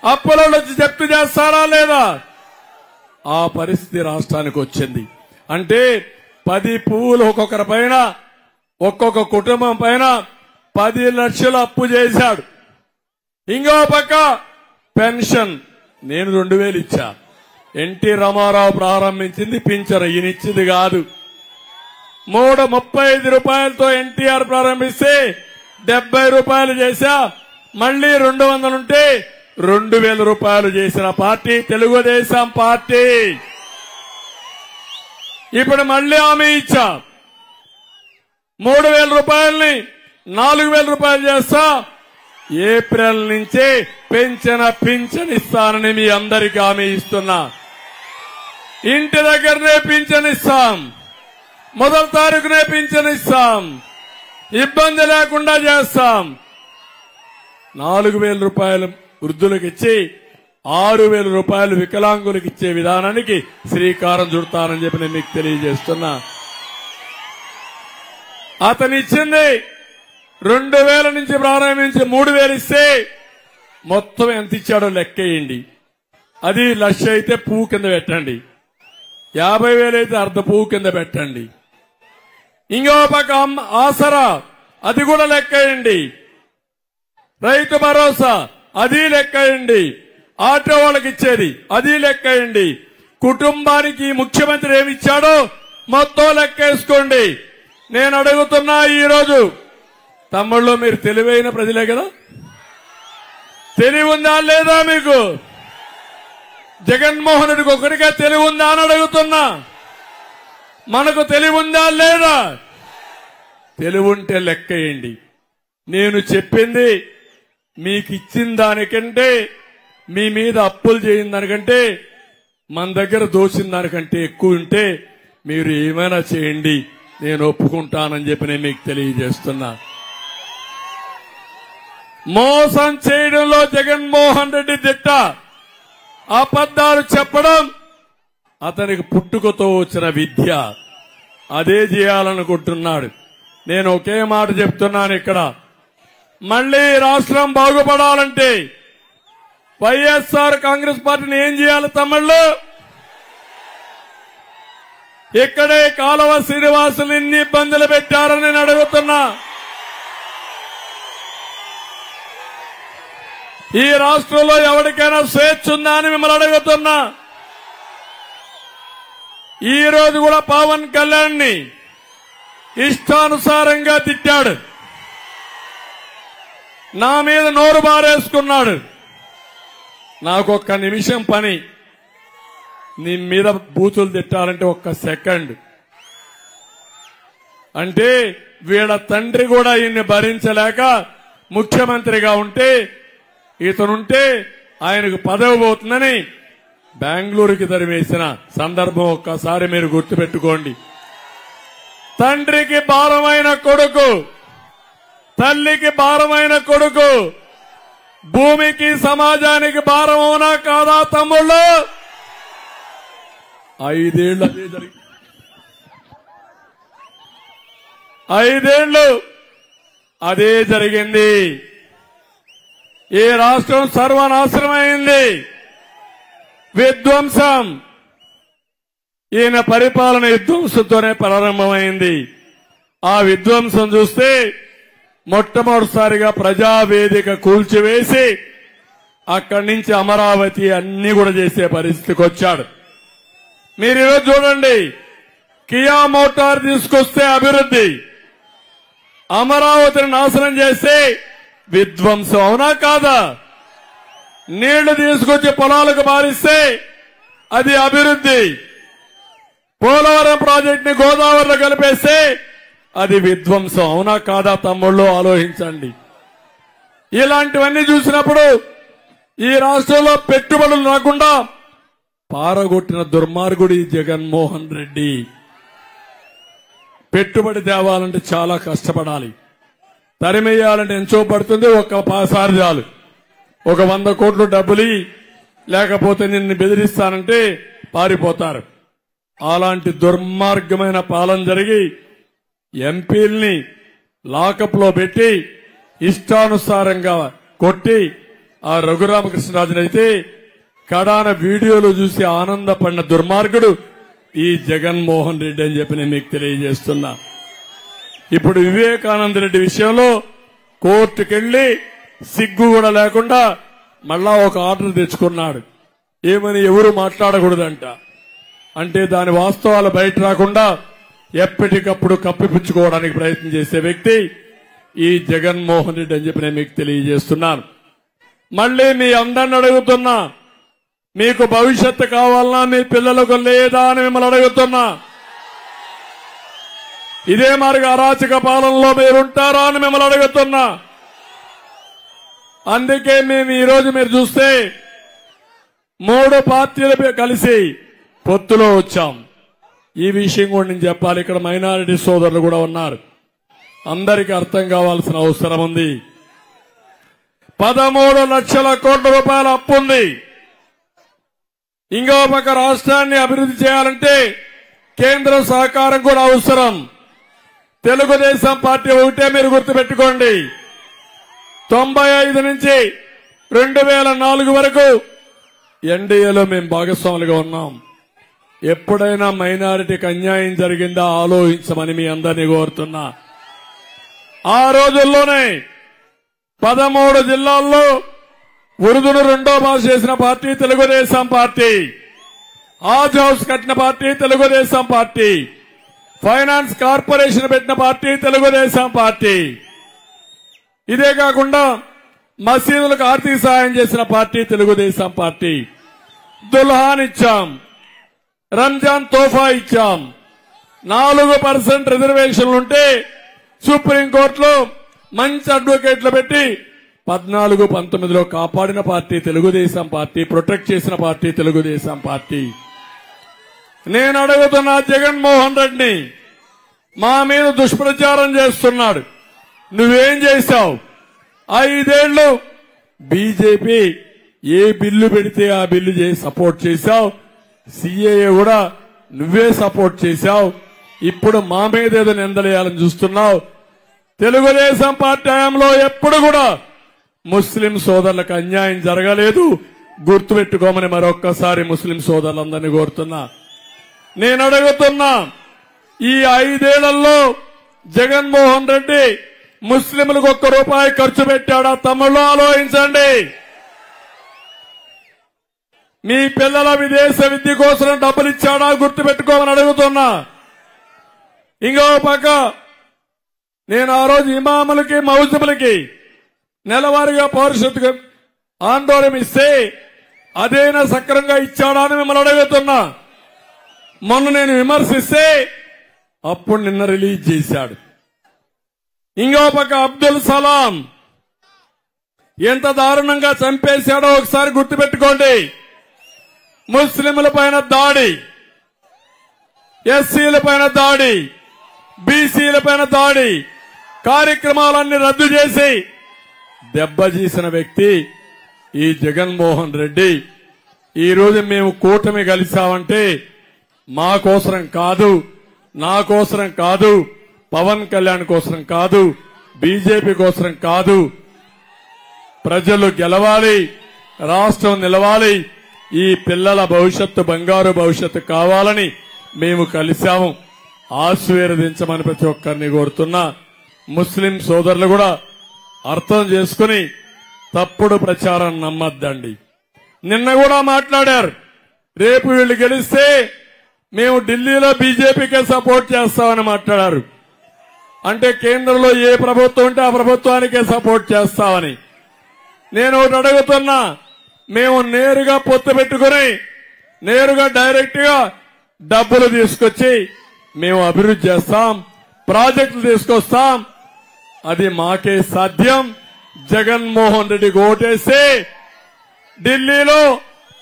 అప్పులలో వచ్చి జప్తు చేస్తారా లేదా? ఆ పరిస్థితి రాష్ట్రానికి వచ్చింది. అంటే 10 పువ్వులు ఒక్కొక్కరి పైన, ఒక్కొక్క కుటుంబం పైన 10 లక్షలు అప్పు చేశాడు. ఇంకో పక్క పెన్షన్ నేను 2,000 ఇచ్చా. ఎన్టీ రామారావు ప్రారంభించింది పింఛను, ఈయనిచ్చింది కాదు. 35 రూపాయలతో ఎన్టీఆర్ ప్రారంభిస్తే 70 రూపాయలు చేశా. మళ్లీ 200 ఉంటే 2,000 రూపాయలు చేసిన పార్టీ తెలుగుదేశం పార్టీ. ఇప్పుడు మళ్లీ హామీ ఇచ్చా, 3,000 రూపాయల్ని 4,000 రూపాయలు చేస్తా. ఏప్రిల్ నుంచే పింఛన్ ఇస్తానని మీ అందరికీ హామీ ఇస్తున్నా. ఇంటి దగ్గరనే పింఛన్ ఇస్తాం, మొదటి తారీఖునే పింఛన్ ఇస్తాం, ఇబ్బంది లేకుండా చేస్తాం. 4,000 రూపాయలు వృద్ధులకు ఇచ్చి 6,000 రూపాయలు వికలాంగులకు ఇచ్చే విధానానికి శ్రీకారం చుడతానని చెప్పి నేను మీకు తెలియజేస్తున్నా. అతను ఇచ్చింది 2,000 నుంచి ప్రారంభించి 3,000 ఇస్తే మొత్తం ఎంత ఇచ్చాడో లెక్కేయండి. అది 1,00,000 అయితే పువ్వు కింద పెట్టండి, 50,000 అయితే అర్ధ పువ్వు కింద పెట్టండి. ఇంకో పక్క ఆసరా అది కూడా లెక్కేయండి, రైతు భరోసా అది లెక్కేయండి, ఆటో వాళ్ళకి ఇచ్చేది అది లెక్కేయండి, కుటుంబానికి ముఖ్యమంత్రి ఏమి ఇచ్చాడో మొత్తం లెక్కేసుకోండి. నేను అడుగుతున్నా ఈరోజు, తమ్ముళ్ళు మీరు తెలివైన ప్రజలే కదా, తెలివి ఉందా లేదా మీకు? జగన్మోహన్ రెడ్డికి ఒకరిగా తెలివి ఉందా అని అడుగుతున్నా. మనకు తెలివి ఉందా లేదా? తెలివి ఉంటే లెక్కేయండి. నేను చెప్పింది మీకు ఇచ్చిన దానికంటే, మీ మీద అప్పులు చేయని దానికంటే, మన దగ్గర దోచిన దానికంటే ఎక్కువ ఉంటే మీరు ఏమైనా చేయండి, నేను ఒప్పుకుంటానని చెప్పి నేను మీకు తెలియజేస్తున్నా. మోసం చేయడంలో జగన్మోహన్ రెడ్డి దిట్ట. అబద్దాలు చెప్పడం అతనికి పుట్టుకతో వచ్చిన విద్య. అదే చేయాలనుకుంటున్నాడు. నేను ఒకే మాట చెప్తున్నాను ఇక్కడ, మళ్లీ రాష్ట్రం బాగుపడాలంటే వైఎస్ఆర్ కాంగ్రెస్ పార్టీని ఏం చేయాలి తమ్ముళ్ళు? ఇక్కడే కాలువ శ్రీనివాసులు ఇన్ని ఇబ్బందులు పెట్టారని నేను అడుగుతున్నా. ఈ రాష్ట్రంలో ఎవరికైనా స్వేచ్ఛ ఉందా అని మిమ్మల్ని అడుగుతున్నా. ఈ రోజు కూడా పవన్ కళ్యాణ్ ని ఇష్టానుసారంగా తిట్టాడు, నా మీద నోరు బారేసుకున్నాడు. నాకొక్క నిమిషం పని, నీ మీద బూతులు తిట్టాలంటే ఒక్క సెకండ్. అంటే వీళ్ళ తండ్రి కూడా ఈయన్ని భరించలేక ముఖ్యమంత్రిగా ఉంటే, ఇతనుంటే ఆయనకు పదవి పోతుందని బెంగళూరుకి తరిమేసిన సందర్భం ఒక్కసారి మీరు గుర్తుపెట్టుకోండి. తండ్రికి భారమైన కొడుకు, తల్లికి భారమైన కొడుకు భూమికి సమాజానికి భారం అవునా కాదా తమ్ముళ్ళు? 5 ఏళ్లు అదే జరిగింది. 5 ఏళ్లు అదే జరిగింది. ఈ రాష్ట్రం సర్వనాశనమైంది, విధ్వంసం. ఈయన పరిపాలన విధ్వంసంతోనే ప్రారంభమైంది. ఆ విధ్వంసం చూస్తే మొట్టమొదటిసారిగా ప్రజావేదిక కూల్చివేసి అక్కడి నుంచి అమరావతి అన్ని కూడా చేసే పరిస్థితికి వచ్చాడు. మీరు ఈరోజు చూడండి, కియా మోటార్ తీసుకొస్తే అభివృద్ధి, అమరావతిని నాశనం చేస్తే విధ్వంసం. అవునా కాదా? నీళ్లు తీసుకొచ్చి పొలాలకు బారిస్తే అది అభివృద్ధి. పోలవరం ప్రాజెక్ట్ ని గోదావరిలో కలిపేస్తే అది విధ్వంసం. అవునా కాదా తమ్ముళ్ళు? ఆలోచించండి. ఇలాంటివన్నీ చూసినప్పుడు ఈ రాష్ట్రంలో పెట్టుబడులు రాకుండా పారగొట్టిన దుర్మార్గుడు ఈ జగన్మోహన్ రెడ్డి. పెట్టుబడి తేవాలంటే చాలా కష్టపడాలి, తరిమేయాలంటే ఎంతో పడుతుంది. ఒక్కసారి చాలు, ఒక 100 కోట్లు డబ్బులు లేకపోతే నిన్ను బెదిరిస్తానంటే పారిపోతారు. అలాంటి దుర్మార్గమైన పాలన జరిగి ఎంపీల్ని లాకప్ లో పెట్టి ఇష్టానుసారంగా కొట్టి ఆ రఘురామకృష్ణరాజునైతే కడాన వీడియోలు చూసి ఆనందపడిన దుర్మార్గుడు ఈ జగన్మోహన్ రెడ్డి అని చెప్పి నేను మీకు తెలియజేస్తున్నా. ఇప్పుడు వివేకానంద రెడ్డి విషయంలో కోర్టుకెళ్లి సిగ్గు కూడా లేకుండా మళ్ళా ఒక ఆర్డర్ తెచ్చుకున్నాడు. ఏమని? ఎవరు మాట్లాడకూడదంట. అంటే దాని వాస్తవాలు బయట రాకుండా ఎప్పటికప్పుడు కప్పిపుచ్చుకోవడానికి ప్రయత్నం చేసే వ్యక్తి ఈ జగన్మోహన్ రెడ్డి అని చెప్పి నేను మీకు తెలియజేస్తున్నాను. మళ్లీ మీ అందరిని అడుగుతున్నా, మీకు భవిష్యత్తు కావాలన్నా మీ పిల్లలకు లేదా అని మిమ్మల్ని అడుగుతున్నా. ఇదే మరిగా అరాచక పాలనలో మీరుంటారా అని మిమ్మల్ని అడుగుతున్నా. అందుకే మేము ఈరోజు మీరు చూస్తే 3 పార్టీలు కలిసి పొత్తులో వచ్చాం. ఈ విషయం కూడా నేను చెప్పాలి. ఇక్కడ మైనారిటీ సోదరులు కూడా ఉన్నారు, అందరికీ అర్థం కావాల్సిన అవసరం ఉంది. 13 లక్షల కోట్ల రూపాయల అప్పు ఉంది. ఇంకో పక్క రాష్ట్రాన్ని అభివృద్ధి చేయాలంటే కేంద్ర సహకారం కూడా అవసరం. తెలుగుదేశం పార్టీ ఒకటే మీరు గుర్తుపెట్టుకోండి, 95 నుంచి 2004 వరకు ఎన్డీఏలో మేము భాగస్వాములుగా ఉన్నాం. ఎప్పుడైనా మైనారిటీకి అన్యాయం జరిగిందా ఆలోచించమని మీ అందరినీ కోరుతున్నా. ఆ రోజుల్లోనే 13 జిల్లాల్లో ఉర్దూను రెండో భాష చేసిన పార్టీ తెలుగుదేశం పార్టీ, ఆజ్ హౌస్ కట్టిన party Telugu Desam party, finance corporation పెట్టిన పార్టీ తెలుగుదేశం పార్టీ. ఇదే కాకుండా మసీదులకు ఆర్థిక సహాయం చేసిన పార్టీ తెలుగుదేశం పార్టీ. దుల్హాన్ ఇచ్చాం, రంజాన్ తోఫా ఇచ్చాం. 4% రిజర్వేషన్లుంటే సుప్రీంకోర్టులో మంచి అడ్వకేట్లు పెట్టి 14-19లో కాపాడిన పార్టీ తెలుగుదేశం పార్టీ, ప్రొటెక్ట్ చేసిన పార్టీ తెలుగుదేశం పార్టీ. నేను అడుగుతున్నా జగన్మోహన్ రెడ్డిని, మా మీద దుష్ప్రచారం చేస్తున్నాడు. నువ్వేం చేశావు? 5 ఏళ్లు బీజేపీ ఏ బిల్లు పెడితే ఆ బిల్లు చేసి సపోర్ట్ చేశావు. సిఏఏ కూడా నువ్వే సపోర్ట్ చేశావు. ఇప్పుడు మా మీద ఏదో నిందలేయాలని చూస్తున్నావు. తెలుగుదేశం పార్టీ హయాంలో ఎప్పుడు కూడా ముస్లిం సోదరులకు అన్యాయం జరగలేదు. గుర్తుపెట్టుకోమని మరొక్కసారి ముస్లిం సోదరులందరినీ కోరుతున్నా. నేను అడుగుతున్నా, ఈ 5 ఏళ్లలో జగన్మోహన్ రెడ్డి ముస్లింలకు ₹1 ఖర్చు పెట్టాడా? తమ్ముళ్ళు ఆలోచించండి. మీ పిల్లల విదేశ విద్య కోసం డబ్బులు ఇచ్చాడా? గుర్తుపెట్టుకోమని అడుగుతున్నా. ఇంకో పక్క నేను ఆ రోజు ఇమాములకి మౌజములకి నెలవారీగా పౌరసత్వ ఆందోళన ఇస్తే అదేనా సక్రంగా ఇచ్చాడా అని మిమ్మల్ని అడుగుతున్నా. మొన్న నేను విమర్శిస్తే అప్పుడు నిన్న రిలీజ్ చేశాడు. ఇంకో పక్క అబ్దుల్ సలాం ఎంత దారుణంగా చంపేశాడో ఒకసారి గుర్తుపెట్టుకోండి. ముస్లింల పైన దాడి, ఎస్సీల పైన దాడి, బీసీల పైన దాడి, కార్యక్రమాలన్నీ రద్దు చేసి దెబ్బతీసిన వ్యక్తి ఈ జగన్మోహన్ రెడ్డి. ఈ రోజు మేము కూటమి కలిసామంటే మా కోసరం కాదు, నా కోసరం కాదు, పవన్ కళ్యాణ్ కోసరం కాదు, బీజేపీ కోసరం కాదు. ప్రజలు గెలవాలి, రాష్ట్రం నిలవాలి, ఈ పిల్లల భవిష్యత్తు బంగారు భవిష్యత్తు కావాలని మేము కలిశాము. ఆశీర్వదించమని ప్రతి ఒక్కరిని కోరుతున్నా. ముస్లిం సోదరులు కూడా అర్థం చేసుకుని తప్పుడు ప్రచారం నమ్మద్దండి. నిన్న కూడా మాట్లాడారు, రేపు వీళ్ళు గెలిస్తే మేము ఢిల్లీలో బీజేపీకే సపోర్ట్ చేస్తామని మాట్లాడారు. అంటే కేంద్రంలో ఏ ప్రభుత్వం ఉంటే ఆ ప్రభుత్వానికే సపోర్ట్ చేస్తామని. నేను ఒకటి అడుగుతున్నా, మేము నేరుగా పొత్తు పెట్టుకుని నేరుగా డైరెక్ట్ గా డబ్బులు తీసుకొచ్చి మేము అభివృద్ధి చేస్తాం, ప్రాజెక్టులు తీసుకొస్తాం. అది మాకే సాధ్యం. జగన్మోహన్ రెడ్డికి ఓటేస్తే ఢిల్లీలో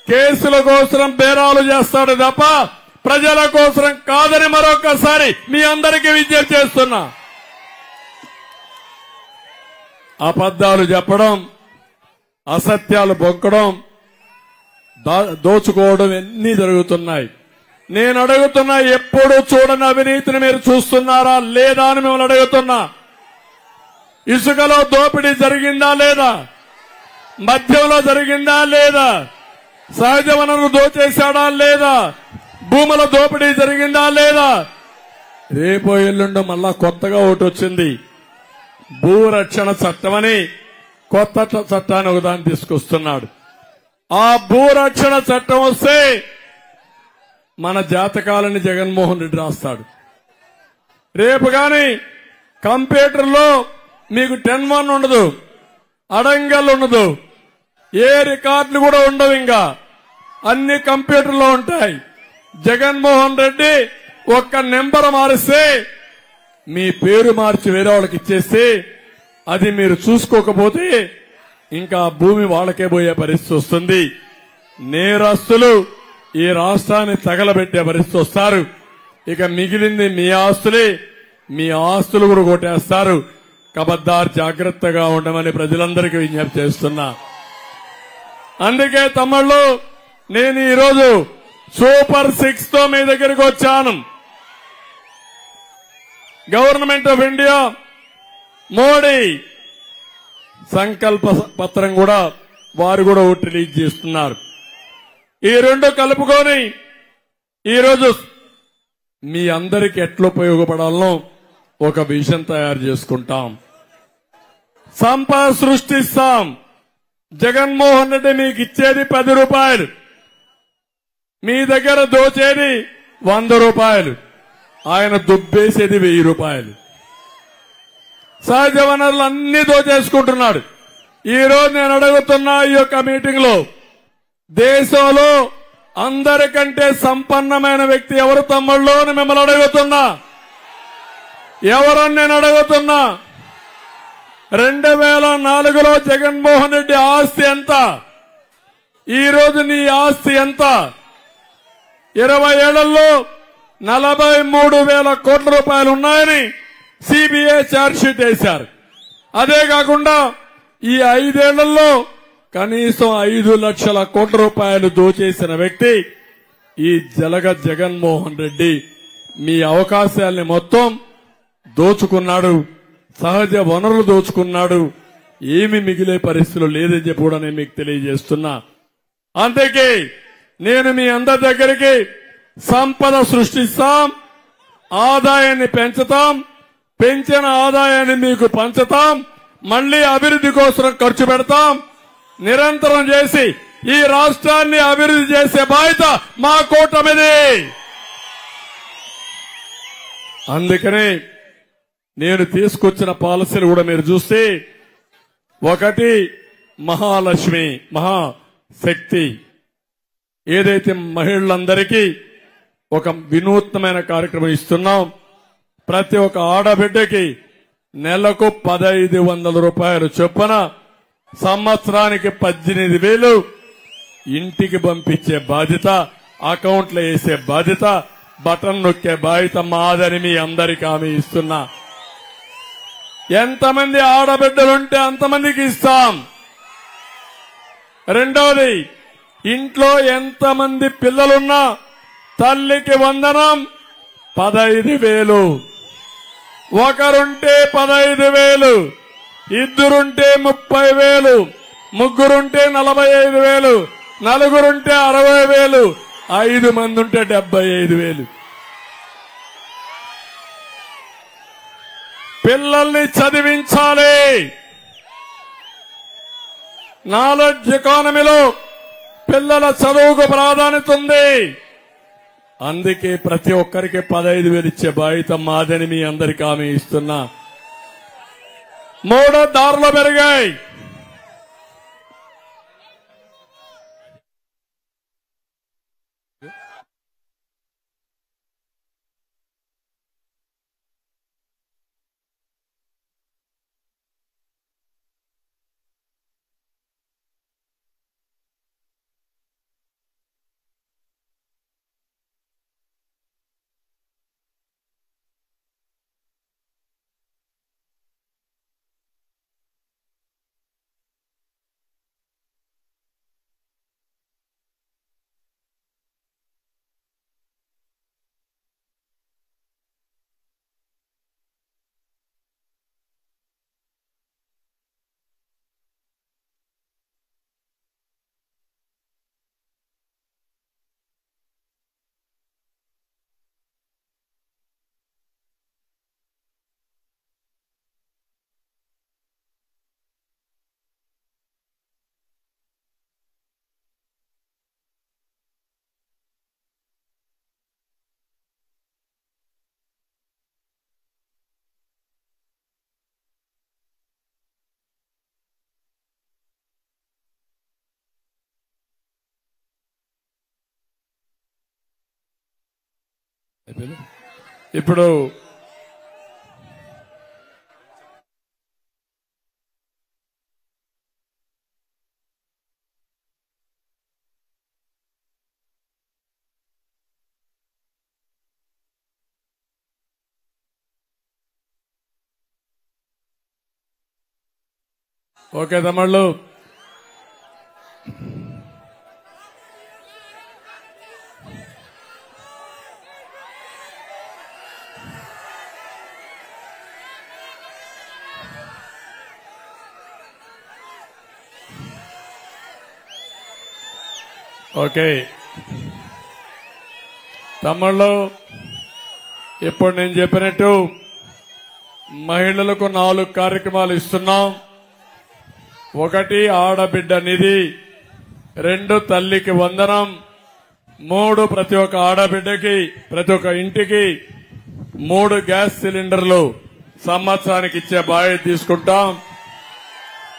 కేసుల కోసం బేరాలు చేస్తాడు తప్ప ప్రజల కోసం కాదని మరొకసారి మీ అందరికీ విజ్ఞప్తి చేస్తున్నా. అబద్దాలు చెప్పడం, అసత్యాలు బొక్కడం, దోచుకోవడం అన్నీ జరుగుతున్నాయి. నేను అడుగుతున్నా, ఎప్పుడు చూడని అవినీతిని మీరు చూస్తున్నారా లేదా అని మిమ్మల్ని అడుగుతున్నా. ఇసుకలో దోపిడీ జరిగిందా లేదా? మద్యంలో జరిగిందా లేదా? సహజ వనరులు దోచేశాడా లేదా? భూముల దోపిడీ జరిగిందా లేదా? రేపో ఎల్లుండో మళ్ళా కొత్తగా ఒకటి వచ్చింది, భూరక్షణ చట్టమని కొత్త చట్టాన్ని ఒకదాన్ని తీసుకొస్తున్నాడు. ఆ భూరక్షణ చట్టం వస్తే మన జాతకాలని జగన్మోహన్ రెడ్డి రాస్తాడు. రేపు గాని కంప్యూటర్లో మీకు 10-1 ఉండదు, అడంగల్ ఉండదు, ఏ రికార్డులు కూడా ఉండవు. ఇంకా అన్ని కంప్యూటర్లో ఉంటాయి. జగన్మోహన్ రెడ్డి ఒక్క నెంబర్ మారిస్తే మీ పేరు మార్చి వేరే వాళ్ళకి ఇచ్చేస్తే అది మీరు చూసుకోకపోతే ఇంకా భూమి వాళ్ళకే పోయే పరిస్థితి వస్తుంది. నేరస్తులు ఈ రాష్ట్రాన్ని తగలబెట్టే పరిస్థితి వస్తారు. ఇక మిగిలింది మీ ఆస్తులే, మీ ఆస్తులు కూడా కొట్టేస్తారు. కబద్దార్ జాగ్రత్తగా ఉండమని ప్రజలందరికీ విజ్ఞప్తి చేస్తున్నా. అందుకే తమ్ముళ్ళు, నేను ఈరోజు సూపర్ 6 తో మీ దగ్గరికి వచ్చాను. గవర్నమెంట్ ఆఫ్ ఇండియా మోడీ సంకల్ప పత్రం కూడా వారు కూడా ఒకటి రిలీజ్ చేస్తున్నారు. ఈ రెండు కలుపుకొని ఈరోజు మీ అందరికీ ఎట్లా ఉపయోగపడాలనో ఒక విజన్ తయారు చేసుకుంటాం. సంపద సృష్టిస్తాం. జగన్మోహన్ రెడ్డి మీకు ఇచ్చేది 10 రూపాయలు, మీ దగ్గర దోచేది 100 రూపాయలు, ఆయన దుబ్బేసేది 1000 రూపాయలు. సహజ వనరులు అన్ని దోచేసుకుంటున్నాడు. ఈ రోజు నేను అడుగుతున్నా, ఈ యొక్క మీటింగ్ లో దేశంలో అందరికంటే సంపన్నమైన వ్యక్తి ఎవరు తమ్ముళ్ళు అని మిమ్మల్ని అడుగుతున్నా. ఎవరని నేను అడుగుతున్నా. 2004లో జగన్మోహన్ రెడ్డి ఆస్తి ఎంత? ఈ రోజు నీ ఆస్తి ఎంత? 20 ఏళ్లలో 43,000 కోట్ల రూపాయలు ఉన్నాయని సిబిఐ ఛార్జ్షీట్ వేశారు. అదే కాకుండా ఈ 5 ఏళ్లలో కనీసం 5 లక్షల కోట్ల రూపాయలు దోచేసిన వ్యక్తి ఈ జగన్మోహన్ రెడ్డి. మీ అవకాశాల్ని మొత్తం దోచుకున్నాడు, సహజ వనరులు దోచుకున్నాడు. ఏమి మిగిలే పరిస్థితులు లేదని చెప్పి కూడా నేను మీకు తెలియజేస్తున్నా. అందుకే నేను మీ అందరి దగ్గరికి సంపద సృష్టిస్తాం, ఆదాయాన్ని పెంచుతాం, పెంచిన ఆదాయాన్ని మీకు పంచుతాం, మళ్లీ అభివృద్ధి కోసం ఖర్చు పెడతాం, నిరంతరం చేసి ఈ రాష్ట్రాన్ని అభివృద్ధి చేసే బాధ్యత మా కూటమిది. అందుకనే నేను తీసుకొచ్చిన పాలసీలు కూడా మీరు చూస్తే, ఒకటి మహాలక్ష్మి, మహాశక్తి, ఏదైతే మహిళలందరికీ ఒక వినూత్నమైన కార్యక్రమం ఇస్తున్నాం. ప్రతి ఒక్క ఆడబిడ్డకి నెలకు 1,500 రూపాయలు చొప్పున సంవత్సరానికి 18,000 ఇంటికి పంపించే బాధ్యత, అకౌంట్లో వేసే బాధ్యత, బటన్ నొక్కే బాధ్యత మాదని మీ అందరికీ హామీ ఇస్తున్నా. ఎంతమంది ఆడబిడ్డలుంటే అంతమందికి ఇస్తాం. రెండోది, ఇంట్లో ఎంతమంది పిల్లలున్నా తల్లికి వందనం 15,000. ఒకరుంటే 15,000, ఇద్దరుంటే 30,000, ముగ్గురుంటే 45,000, నలుగురుంటే 60,000, 5 మంది ఉంటే 75,000. పిల్లల్ని చదివించాలి. నాలెడ్జ్ ఎకానమీలో పిల్లల చదువుకు ప్రాధాన్యత ఉంది. అందుకే ప్రతి ఒక్కరికి 15,000 ఇచ్చే బాధ్యత మాదని మీ అందరికీ హామీ ఇస్తున్నా. 3 ధరలు పెరిగాయి. ఇప్పుడు ఓకే తమ్ముళ్ళు, ఓకే తమ్ముళ్ళు, ఇప్పుడు నేను చెప్పినట్టు మహిళలకు 4 కార్యక్రమాలు ఇస్తున్నాం. 1 ఆడబిడ్డ నిధి, 2 తల్లికి వందనం, 3 ప్రతి ఒక్క ఆడబిడ్డకి ప్రతి ఒక్క ఇంటికి 3 గ్యాస్ సిలిండర్లు సంవత్సరానికి ఇచ్చే బాధ్యత తీసుకుంటాం.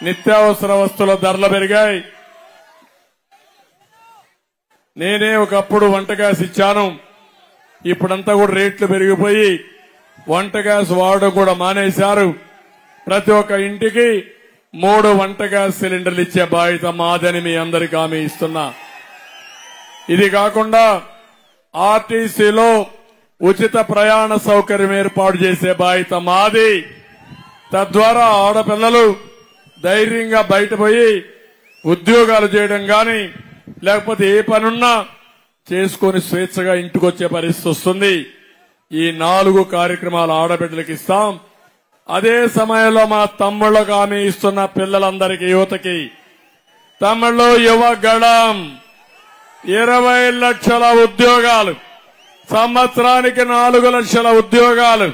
నిత్యావసర వస్తువుల ధరలు పెరిగాయి. నేనే ఒకప్పుడు వంట గ్యాస్ ఇచ్చాను. ఇప్పుడంతా కూడా రేట్లు పెరిగిపోయి వంట గ్యాస్ వాడడం కూడా మానేశారు. ప్రతి ఒక్క ఇంటికి 3 వంట గ్యాస్ సిలిండర్లు ఇచ్చే బాధ్యత మాదని మీ అందరికీ హామీ ఇస్తున్నా. ఇది కాకుండా ఆర్టీసీలో ఉచిత ప్రయాణ సౌకర్యం ఏర్పాటు చేసే బాధ్యత మాది. తద్వారా ఆడపిల్లలు ధైర్యంగా బయటపోయి ఉద్యోగాలు చేయడం గాని లేకపోతే ఏ పనున్నా చేసుకుని స్వేచ్ఛగా ఇంటికొచ్చే పరిస్థితి వస్తుంది. ఈ 4 కార్యక్రమాలు ఆడబిడ్డలకు ఇస్తాం. అదే సమయంలో మా తమ్ముళ్లకు హామీ ఇస్తున్న పిల్లలందరికీ, యువతకి, తమ్ముళ్ళు యువగళం 20 లక్షల ఉద్యోగాలు, సంవత్సరానికి 4 లక్షల ఉద్యోగాలు.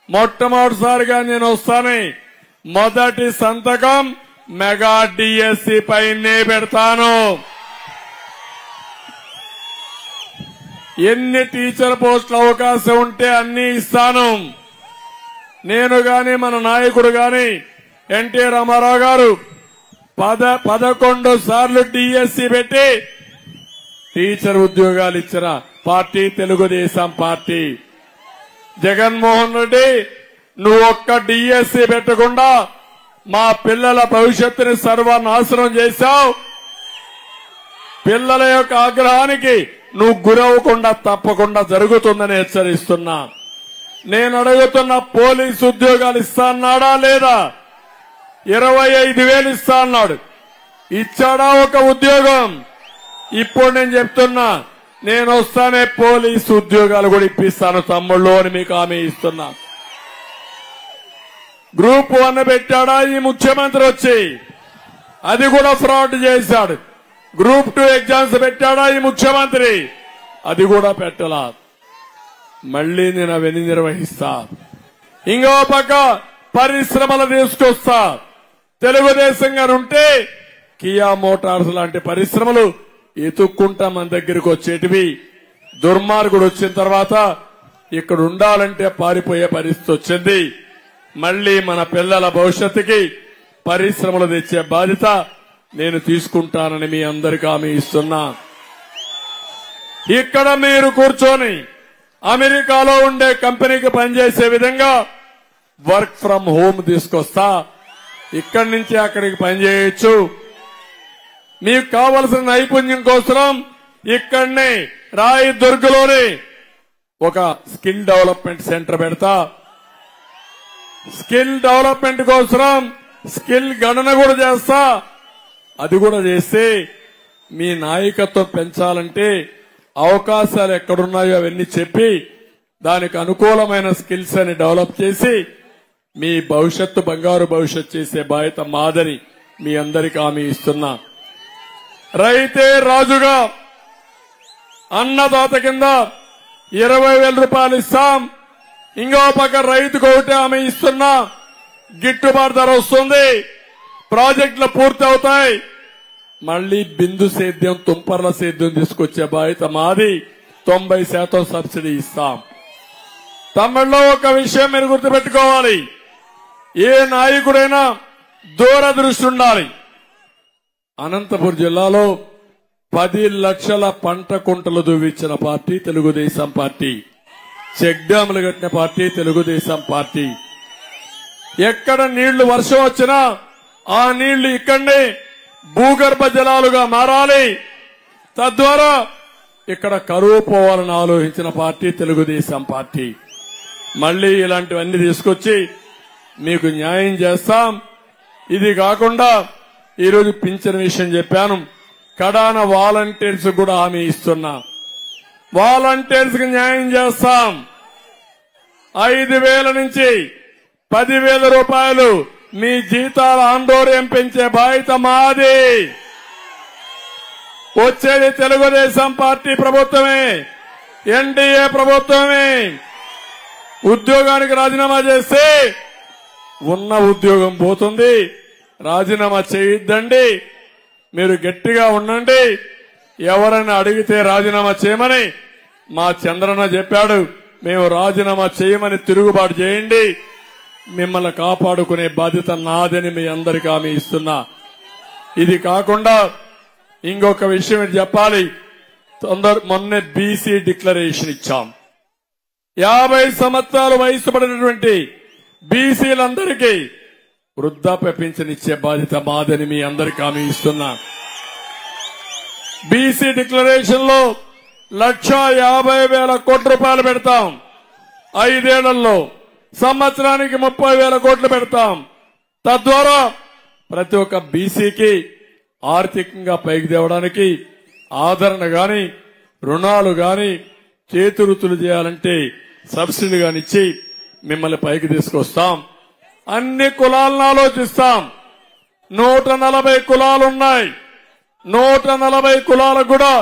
మొట్టమొదటిసారిగా నేను వస్తాను. మొదటి సంతకం మెగా డిఎస్సి పైనే పెడతాను. ఎన్ని టీచర్ పోస్టుల అవకాశం ఉంటే అన్ని ఇస్తాను. నేను గాని మన నాయకుడు గాని ఎన్టీ రామారావు గారు 11 సార్లు డిఎస్సి పెట్టి టీచర్ ఉద్యోగాలు ఇచ్చిన పార్టీ తెలుగుదేశం పార్టీ. జగన్మోహన్ రెడ్డి నువ్వు ఒక్క డిఎస్సి పెట్టకుండా మా పిల్లల భవిష్యత్తుని సర్వనాశనం చేశావు. పిల్లల యొక్క ఆగ్రహానికి నువ్వు గురవకుండా తప్పకుండా జరుగుతుందని హెచ్చరిస్తున్నా. నేను అడుగుతున్న పోలీసు ఉద్యోగాలు ఇస్తా అన్నాడా లేదా? 25,000 ఇస్తా అన్నాడు. ఇచ్చాడా ఒక ఉద్యోగం? ఇప్పుడు నేను చెప్తున్నా, నేను వస్తానే పోలీసు ఉద్యోగాలు కూడా ఇప్పిస్తాను తమ్ముళ్ళు అని మీకు హామీ ఇస్తున్నా. గ్రూప్ 1 పెట్టాడా ఈ ముఖ్యమంత్రి వచ్చి? అది కూడా ఫ్రాడ్ చేశాడు. గ్రూప్ 2 ఎగ్జామ్స్ పెట్టాడా ఈ ముఖ్యమంత్రి? అది కూడా పెట్టలా. మళ్లీ నేను అవన్నీ నిర్వహిస్తా. ఇంకో పక్క పరిశ్రమలు తీసుకొస్తా. తెలుగుదేశం గారు ఉంటే కియా మోటార్స్ లాంటి పరిశ్రమలు ఎత్తుక్కుంటా మన దగ్గరికి వచ్చేటివి. దుర్మార్గుడు వచ్చిన తర్వాత ఇక్కడ ఉండాలంటే పారిపోయే పరిస్థితి వచ్చింది. మళ్లీ మన పిల్లల భవిష్యత్తుకి పరిశ్రమలు తెచ్చే బాధ్యత నేను తీసుకుంటానని మీ అందరికీ హామీ ఇస్తున్నా. ఇక్కడ మీరు కూర్చొని అమెరికాలో ఉండే కంపెనీకి పనిచేసే విధంగా వర్క్ ఫ్రం హోమ్ తీసుకొస్తా. ఇక్కడి నుంచి అక్కడికి పనిచేయొచ్చు. మీకు కావలసిన నైపుణ్యం కోసం ఇక్కడనే రాయదుర్గలోనే ఒక స్కిల్ డెవలప్మెంట్ సెంటర్ పెడతా. స్కిల్ డెవలప్మెంట్ కోసం స్కిల్ గణన కూడా చేస్తా. అది కూడా చేస్తే మీ నాయకత్వం పెంచాలంటే అవకాశాలు ఎక్కడున్నాయో అవన్నీ చెప్పి దానికి అనుకూలమైన స్కిల్స్ అని డెవలప్ చేసి మీ భవిష్యత్తు బంగారు భవిష్యత్తు చేసే బాధ్యత మాదని మీ అందరికీ హామీ ఇస్తున్నా. రైతే రాజుగా అన్నదాత కింద 20,000 రూపాయలు ఇస్తాం. ఇంకో పక్క రైతుకు ఒకటే హామీ ఇస్తున్నా. గిట్టుబాటు ధర వస్తుంది. ప్రాజెక్టులు పూర్తి అవుతాయి. మళ్లీ బిందు సేద్యం, తుంపర్ల సేద్యం తీసుకొచ్చే బాధ్యత మాది. 90% సబ్సిడీ ఇస్తాం. తమిళలో ఒక విషయం మీరు గుర్తుపెట్టుకోవాలి. ఏ నాయకుడైనా దూరదృష్టి ఉండాలి. అనంతపురం జిల్లాలో 10 లక్షల పంట కుంటలు దువ్వించిన పార్టీ తెలుగుదేశం పార్టీ. చెక్ డ్యాములు కట్టిన పార్టీ తెలుగుదేశం పార్టీ. ఎక్కడ నీళ్లు వర్షం వచ్చినా ఆ నీళ్లు ఇక్కడనే భూగర్భ జలాలుగా మారాలి. తద్వారా ఇక్కడ కరువు పోవాలని ఆలోచించిన పార్టీ తెలుగుదేశం పార్టీ. మళ్లీ ఇలాంటివన్నీ తీసుకొచ్చి మీకు న్యాయం చేస్తాం. ఇది కాకుండా ఈరోజు పింఛన్ విషయం చెప్పాను. కడాన వాలంటీర్స్ కూడా హామీ ఇస్తున్నా. వాలంటీర్స్ కి న్యాయం చేస్తాం. 5,000 నుంచి 10,000 రూపాయలు మీ జీతాల ఆందోళన పెంచే బాధ్యత మాది. వచ్చేది తెలుగుదేశం పార్టీ ప్రభుత్వమే, ఎన్డీఏ ప్రభుత్వమే. ఉద్యోగానికి రాజీనామా చేస్తే ఉన్న ఉద్యోగం పోతుంది. రాజీనామా చేయొద్దండి, మీరు గట్టిగా ఉండండి. ఎవరైనా అడిగితే రాజీనామా చేయమని మా చంద్రన్న చెప్పాడు. మేము రాజీనామా చేయమని తిరుగుబాటు చేయండి. మిమ్మల్ని కాపాడుకునే బాధ్యత నాదని మీ అందరికీ హామీ ఇస్తున్నా. ఇది కాకుండా ఇంకొక విషయం చెప్పాలి. మొన్నే బీసీ డిక్లరేషన్ ఇచ్చాం. 50 సంవత్సరాల వయసు పడినటువంటి బీసీలందరికీ వృద్ధాప్య పింఛన్ ఇచ్చే బాధ్యత మాదని మీ అందరికీ హామీ ఇస్తున్నా. బీసీ డిక్లరేషన్ లో 1,50,000 కోట్ల రూపాయలు పెడతాం. 5 ఏళ్లలో సంవత్సరానికి 30,000 కోట్లు పెడతాం. తద్వారా ప్రతి ఒక్క బీసీకి ఆర్థికంగా పైకి తేవడానికి ఆదరణ గాని, రుణాలు గాని, చేతురుతులు చేయాలంటే సబ్సిడీ గానిచ్చి మిమ్మల్ని పైకి తీసుకొస్తాం. అన్ని కులాలను ఆలోచిస్తాం. 140 కులాలున్నాయి. 140 కులాలకు కూడా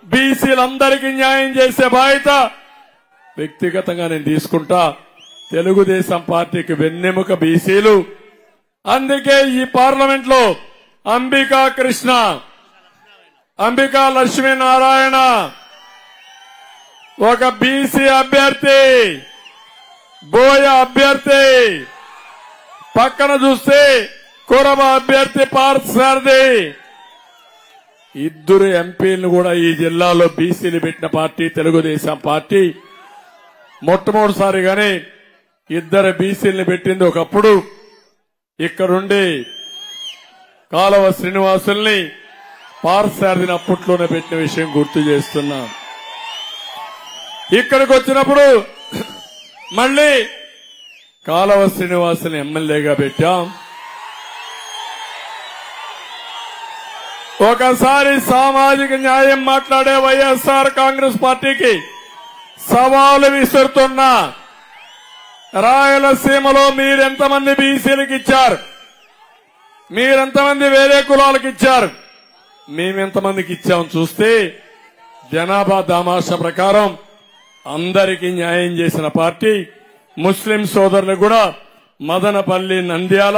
బీసీలందరికీ న్యాయం చేసే బాధ్యత వ్యక్తిగతంగా నేను తీసుకుంటా. తెలుగుదేశం పార్టీకి వెన్నెముక బీసీలు. అందుకే ఈ పార్లమెంట్ లో అంబికా కృష్ణ, అంబికా లక్ష్మీనారాయణ ఒక బీసీ అభ్యర్థి, బోయ అభ్యర్థి, పక్కన చూస్తే కురబ అభ్యర్థి పార్థసారథి. ఇద్దరు ఎంపీలను కూడా ఈ జిల్లాలో బీసీలు పెట్టిన పార్టీ తెలుగుదేశం పార్టీ. మొట్టమొదటిసారిగానే 2 బీసీలను పెట్టింది. ఒకప్పుడు ఇక్కడుండి కాలవ శ్రీనివాసుల్ని, పార్థసారథిని అప్పట్లోనే పెట్టిన విషయం గుర్తు చేస్తున్నా. ఇక్కడికి వచ్చినప్పుడు మళ్లీ కాలవ శ్రీనివాసుని ఎమ్మెల్యేగా పెట్టాం. ఒకసారి సామాజిక న్యాయం మాట్లాడే వైఎస్ఆర్ కాంగ్రెస్ పార్టీకి సవాలు విసురుతున్నా. రాయలసీమలో మీరెంతమంది బీసీలకు ఇచ్చారు? మీరెంతమంది వేరే కులాలకు ఇచ్చారు? మేమెంతమందికి ఇచ్చాం చూస్తే జనాభా దామాషా ప్రకారం అందరికీ న్యాయం చేసిన పార్టీ. ముస్లిం సోదరులకు కూడా మదనపల్లి, నంద్యాల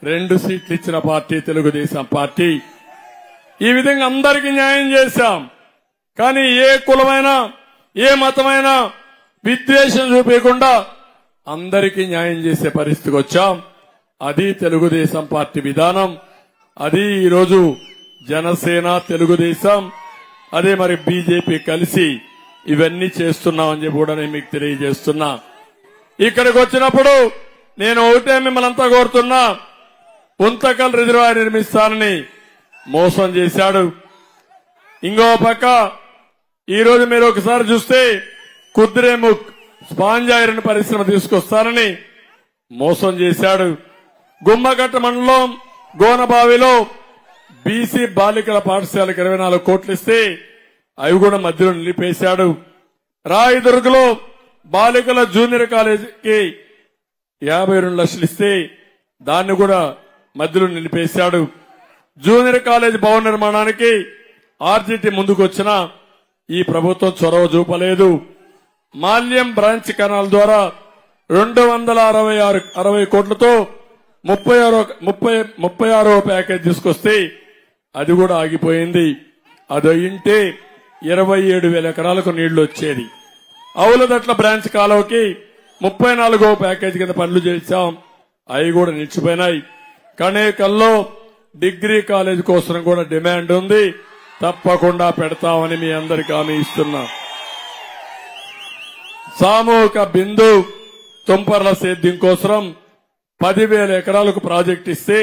2 సీట్లు ఇచ్చిన పార్టీ తెలుగుదేశం పార్టీ. ఈ విధంగా అందరికీ న్యాయం చేశాం. కానీ ఏ కులమైనా, ఏ మతమైనా విద్వేషం చూపించకుండా అందరికీ న్యాయం చేసే పరిస్థితికి వచ్చాం. అది తెలుగుదేశం పార్టీ విధానం. అది ఈరోజు జనసేన, తెలుగుదేశం, అదే మరి బీజేపీ కలిసి ఇవన్నీ చేస్తున్నామని చెప్పి కూడా నేను మీకు తెలియజేస్తున్నా. ఇక్కడికి వచ్చినప్పుడు నేను ఒకటే మిమ్మల్ని అంతా కోరుతున్నా. ఉంతకల్ రిజర్వాయర్ నిర్మిస్తానని మోసం చేశాడు. ఇంకో పక్క ఈరోజు మీరు ఒకసారి చూస్తే కుద్రేముఖ్ స్పాంజ్ ఐరన్ పరిశ్రమ తీసుకొస్తానని మోసం చేశాడు. గుమ్మగట్ట మండలం గోనబావిలో బీసీ బాలికల పాఠశాలకు 24 కోట్లు ఇస్తే అవి కూడా మధ్యలో నిలిపేశాడు. రాయదుర్గలో బాలికల జూనియర్ కాలేజీకి 52 లక్షలు ఇస్తే దాన్ని కూడా మధ్యలో నిలిపేశాడు. జూనియర్ కాలేజ్ భవన నిర్మాణానికి ఆర్జీటీ ముందుకు వచ్చినా ఈ ప్రభుత్వం చొరవ చూపలేదు. మాల్యం బ్రాంచ్ కెనాల్ ద్వారా 266 కోట్లతో 36వ ప్యాకేజ్ తీసుకొస్తే అది కూడా ఆగిపోయింది. అది అయింటే 27,000 ఎకరాలకు నీళ్లు వచ్చేది. అవులదట్ల బ్రాంచ్ కాలువకి 34వ ప్యాకేజ్ కింద పనులు చేశాం. అవి కూడా నిలిచిపోయినాయి. కణేకల్లో డిగ్రీ కాలేజ్ కోసం కూడా డిమాండ్ ఉంది. తప్పకుండా పెడతామని మీ అందరికీ హామీ ఇస్తున్నా. సామూహిక బిందు తుంపర్ల సేద్యం కోసం 10,000 ఎకరాలకు ప్రాజెక్టు ఇస్తే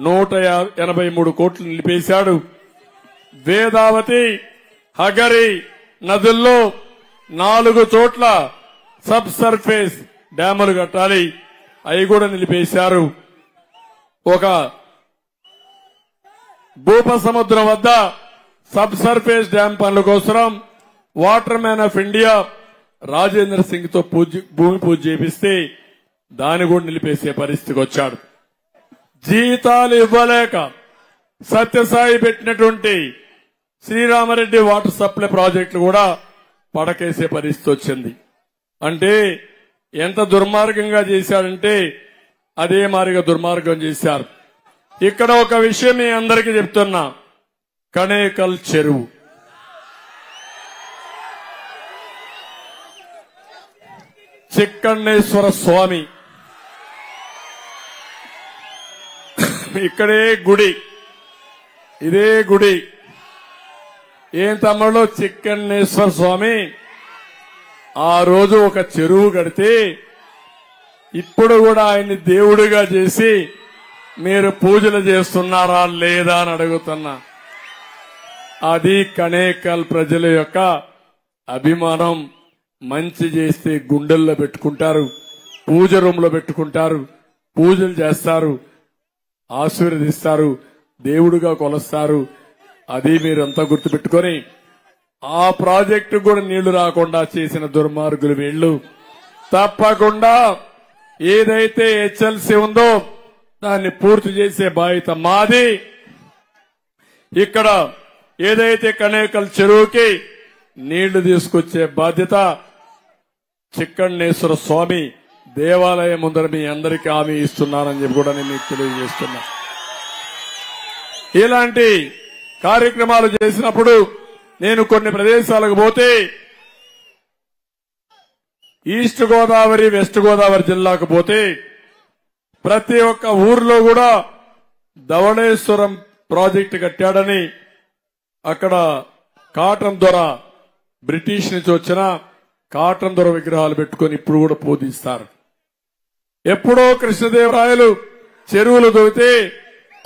183 కోట్లు నిలిపేశాడు. వేదావతి, హగరి నదుల్లో 4 చోట్ల సబ్ సర్ఫేస్ డ్యాములు కట్టాలి. అవి కూడా నిలిపేశారు. ఒక భూపసముద్రం వద్ద సబ్ సర్ఫేస్ డ్యాం పనుల కోసం water man of India Rajendra Singh తో భూమి పూజ చేపిస్తే దాన్ని కూడా నిలిపేసే పరిస్థితికి వచ్చాడు. జీతాలు ఇవ్వలేక సత్యసాయి పెట్టినటువంటి శ్రీరామరెడ్డి వాటర్ సప్లై ప్రాజెక్టులు కూడా పడకేసే పరిస్థితి వచ్చింది. అంటే ఎంత దుర్మార్గంగా చేశాడంటే అదే మారిగా దుర్మార్గం చేశారు. ఇక్కడ ఒక విషయం మీ అందరికీ చెప్తున్నా, కణేకల్ చెరువు చిక్కన్నేశ్వర స్వామి ఇక్కడే గుడి, ఇదే గుడి. ఏం తమ్ముళ్ళు, చిక్కన్నేశ్వర స్వామి ఆ రోజు ఒక చెరువు కడితే ఇప్పుడు కూడా ఆయన్ని దేవుడిగా చేసి మీరు పూజలు చేస్తున్నారా లేదా అని అడుగుతున్నా. అది కణేకల్ ప్రజల యొక్క అభిమానం. మంచి చేస్తే గుండెల్లో పెట్టుకుంటారు, పూజ రూమ్ లో పెట్టుకుంటారు, పూజలు చేస్తారు, ఆశీర్వదిస్తారు, దేవుడిగా కొలుస్తారు. అది మీరంతా గుర్తుపెట్టుకొని ఆ ప్రాజెక్టు కూడా నీళ్లు రాకుండా చేసిన దుర్మార్గులు వీళ్లు. తప్పకుండా ఏదైతే హెచ్ఎల్సీ ఉందో దాన్ని పూర్తి చేసే బాధ్యత మాది. ఇక్కడ ఏదైతే కణేకల్ చెరువుకి నీళ్లు తీసుకొచ్చే బాధ్యత చిక్కన్నేశ్వర స్వామి దేవాలయం ముందర మీ అందరికీ హామీ ఇస్తున్నానని చెప్పి కూడా నేను మీకు తెలియజేస్తున్నా. ఇలాంటి కార్యక్రమాలు చేసినప్పుడు నేను కొన్ని ప్రదేశాలకు పోతే ఈస్ట్ గోదావరి వెస్ట్ గోదావరి జిల్లాకు పోతే ప్రతి ఒక్క ఊర్లో కూడా ధవళేశ్వరం ప్రాజెక్టు కట్టాడని అక్కడ కాటన్ దొర బ్రిటిష్ నుంచి వచ్చిన కాటన్ దొర విగ్రహాలు పెట్టుకుని ఇప్పుడు కూడా పూజిస్తారు. ఎప్పుడో కృష్ణదేవరాయలు చెరువులు దొరికితే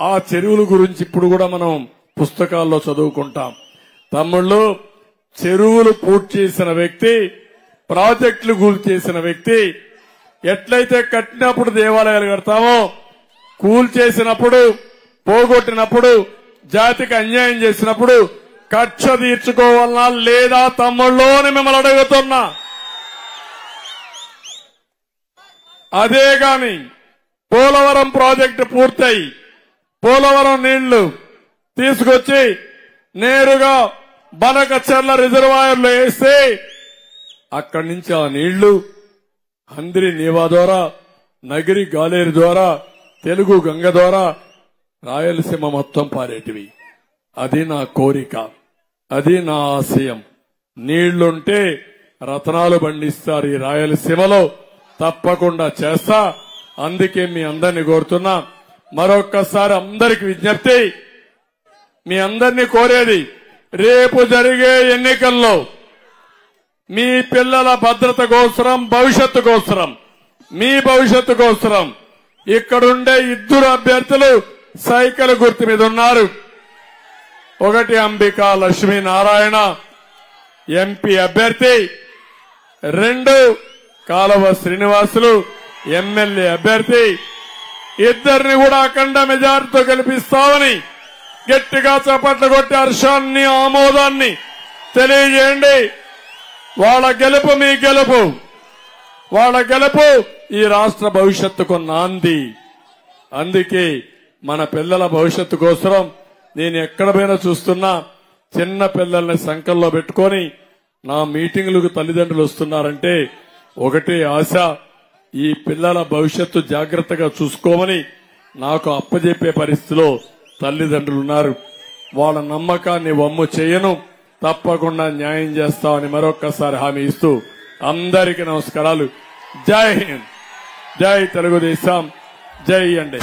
ఆ చెరువుల గురించి ఇప్పుడు కూడా మనం పుస్తకాల్లో చదువుకుంటాం. తమ్ముళ్ళు, చెరువులు పూర్తి చేసిన వ్యక్తి, ప్రాజెక్టులు పూర్తి చేసిన వ్యక్తి ఎట్లయితే కట్టినప్పుడు దేవాలయాలు కడతామో, కూల్చేసినప్పుడు, పోగొట్టినప్పుడు, జాతికి అన్యాయం చేసినప్పుడు కక్ష తీర్చుకోవాలనా లేదా తమ్ముళ్ళు అని మిమ్మల్ని అడుగుతున్నా. అదే గాని పోలవరం ప్రాజెక్టు పూర్తయి పోలవరం నీళ్లు తీసుకొచ్చి నేరుగా బనకచెర్ల రిజర్వాయర్లో వేస్తే అక్కడి నుంచి ఆ నీళ్లు హంద్రి నీవా ద్వారా, నగిరి గాలేరు ద్వారా, తెలుగు గంగ ద్వారా రాయలసీమ మొత్తం పారేటివి. అది నా కోరిక, అది నా ఆశయం. నీళ్లుంటే రత్నాలు పండిస్తారు ఈ రాయలసీమలో, తప్పకుండా చేస్తా. అందుకే మీ అందరినీ కోరుతున్నా. మరొక్కసారి అందరికి విజ్ఞప్తి, మీ అందరినీ కోరేది, రేపు జరిగే ఎన్నికల్లో మీ పిల్లల భద్రత కోసరం, భవిష్యత్తు కోసరం, మీ భవిష్యత్తు కోసరం ఇక్కడుండే ఇద్దరు అభ్యర్థులు సైకిల్ గుర్తు మీద ఉన్నారు. ఒకటి అంబికా లక్ష్మీనారాయణ ఎంపీ అభ్యర్థి, రెండు కాలువ శ్రీనివాసులు ఎమ్మెల్యే అభ్యర్థి. ఇద్దరిని కూడా అఖండ మెజార్టీతో గెలిపిస్తామని గట్టిగా చప్పట్లు కొట్టి హర్షాన్ని, ఆమోదాన్ని తెలియజేయండి. వాళ్ళ గెలుపు మీ గెలుపు, వాళ్ళ గెలుపు ఈ రాష్ట్ర భవిష్యత్తుకు నాంది. అందుకే మన పిల్లల భవిష్యత్తు కోసం నేను ఎక్కడ పోయినా చూస్తున్నా చిన్న పిల్లల్ని సంకల్లో పెట్టుకొని నా మీటింగులకు తల్లిదండ్రులు వస్తున్నారంటే ఒకటే ఆశ, ఈ పిల్లల భవిష్యత్తు జాగ్రత్తగా చూసుకోమని నాకు అప్పజెప్పే పరిస్థితిలో తల్లిదండ్రులు ఉన్నారు. వాళ్ళ నమ్మకాన్ని వమ్ము చేయను, తప్పకుండా న్యాయం చేస్తామని మరొక్కసారి హామీ ఇస్తూ అందరికీ నమస్కారాలు. జై హింద్, జై తెలుగుదేశం, జై అండి.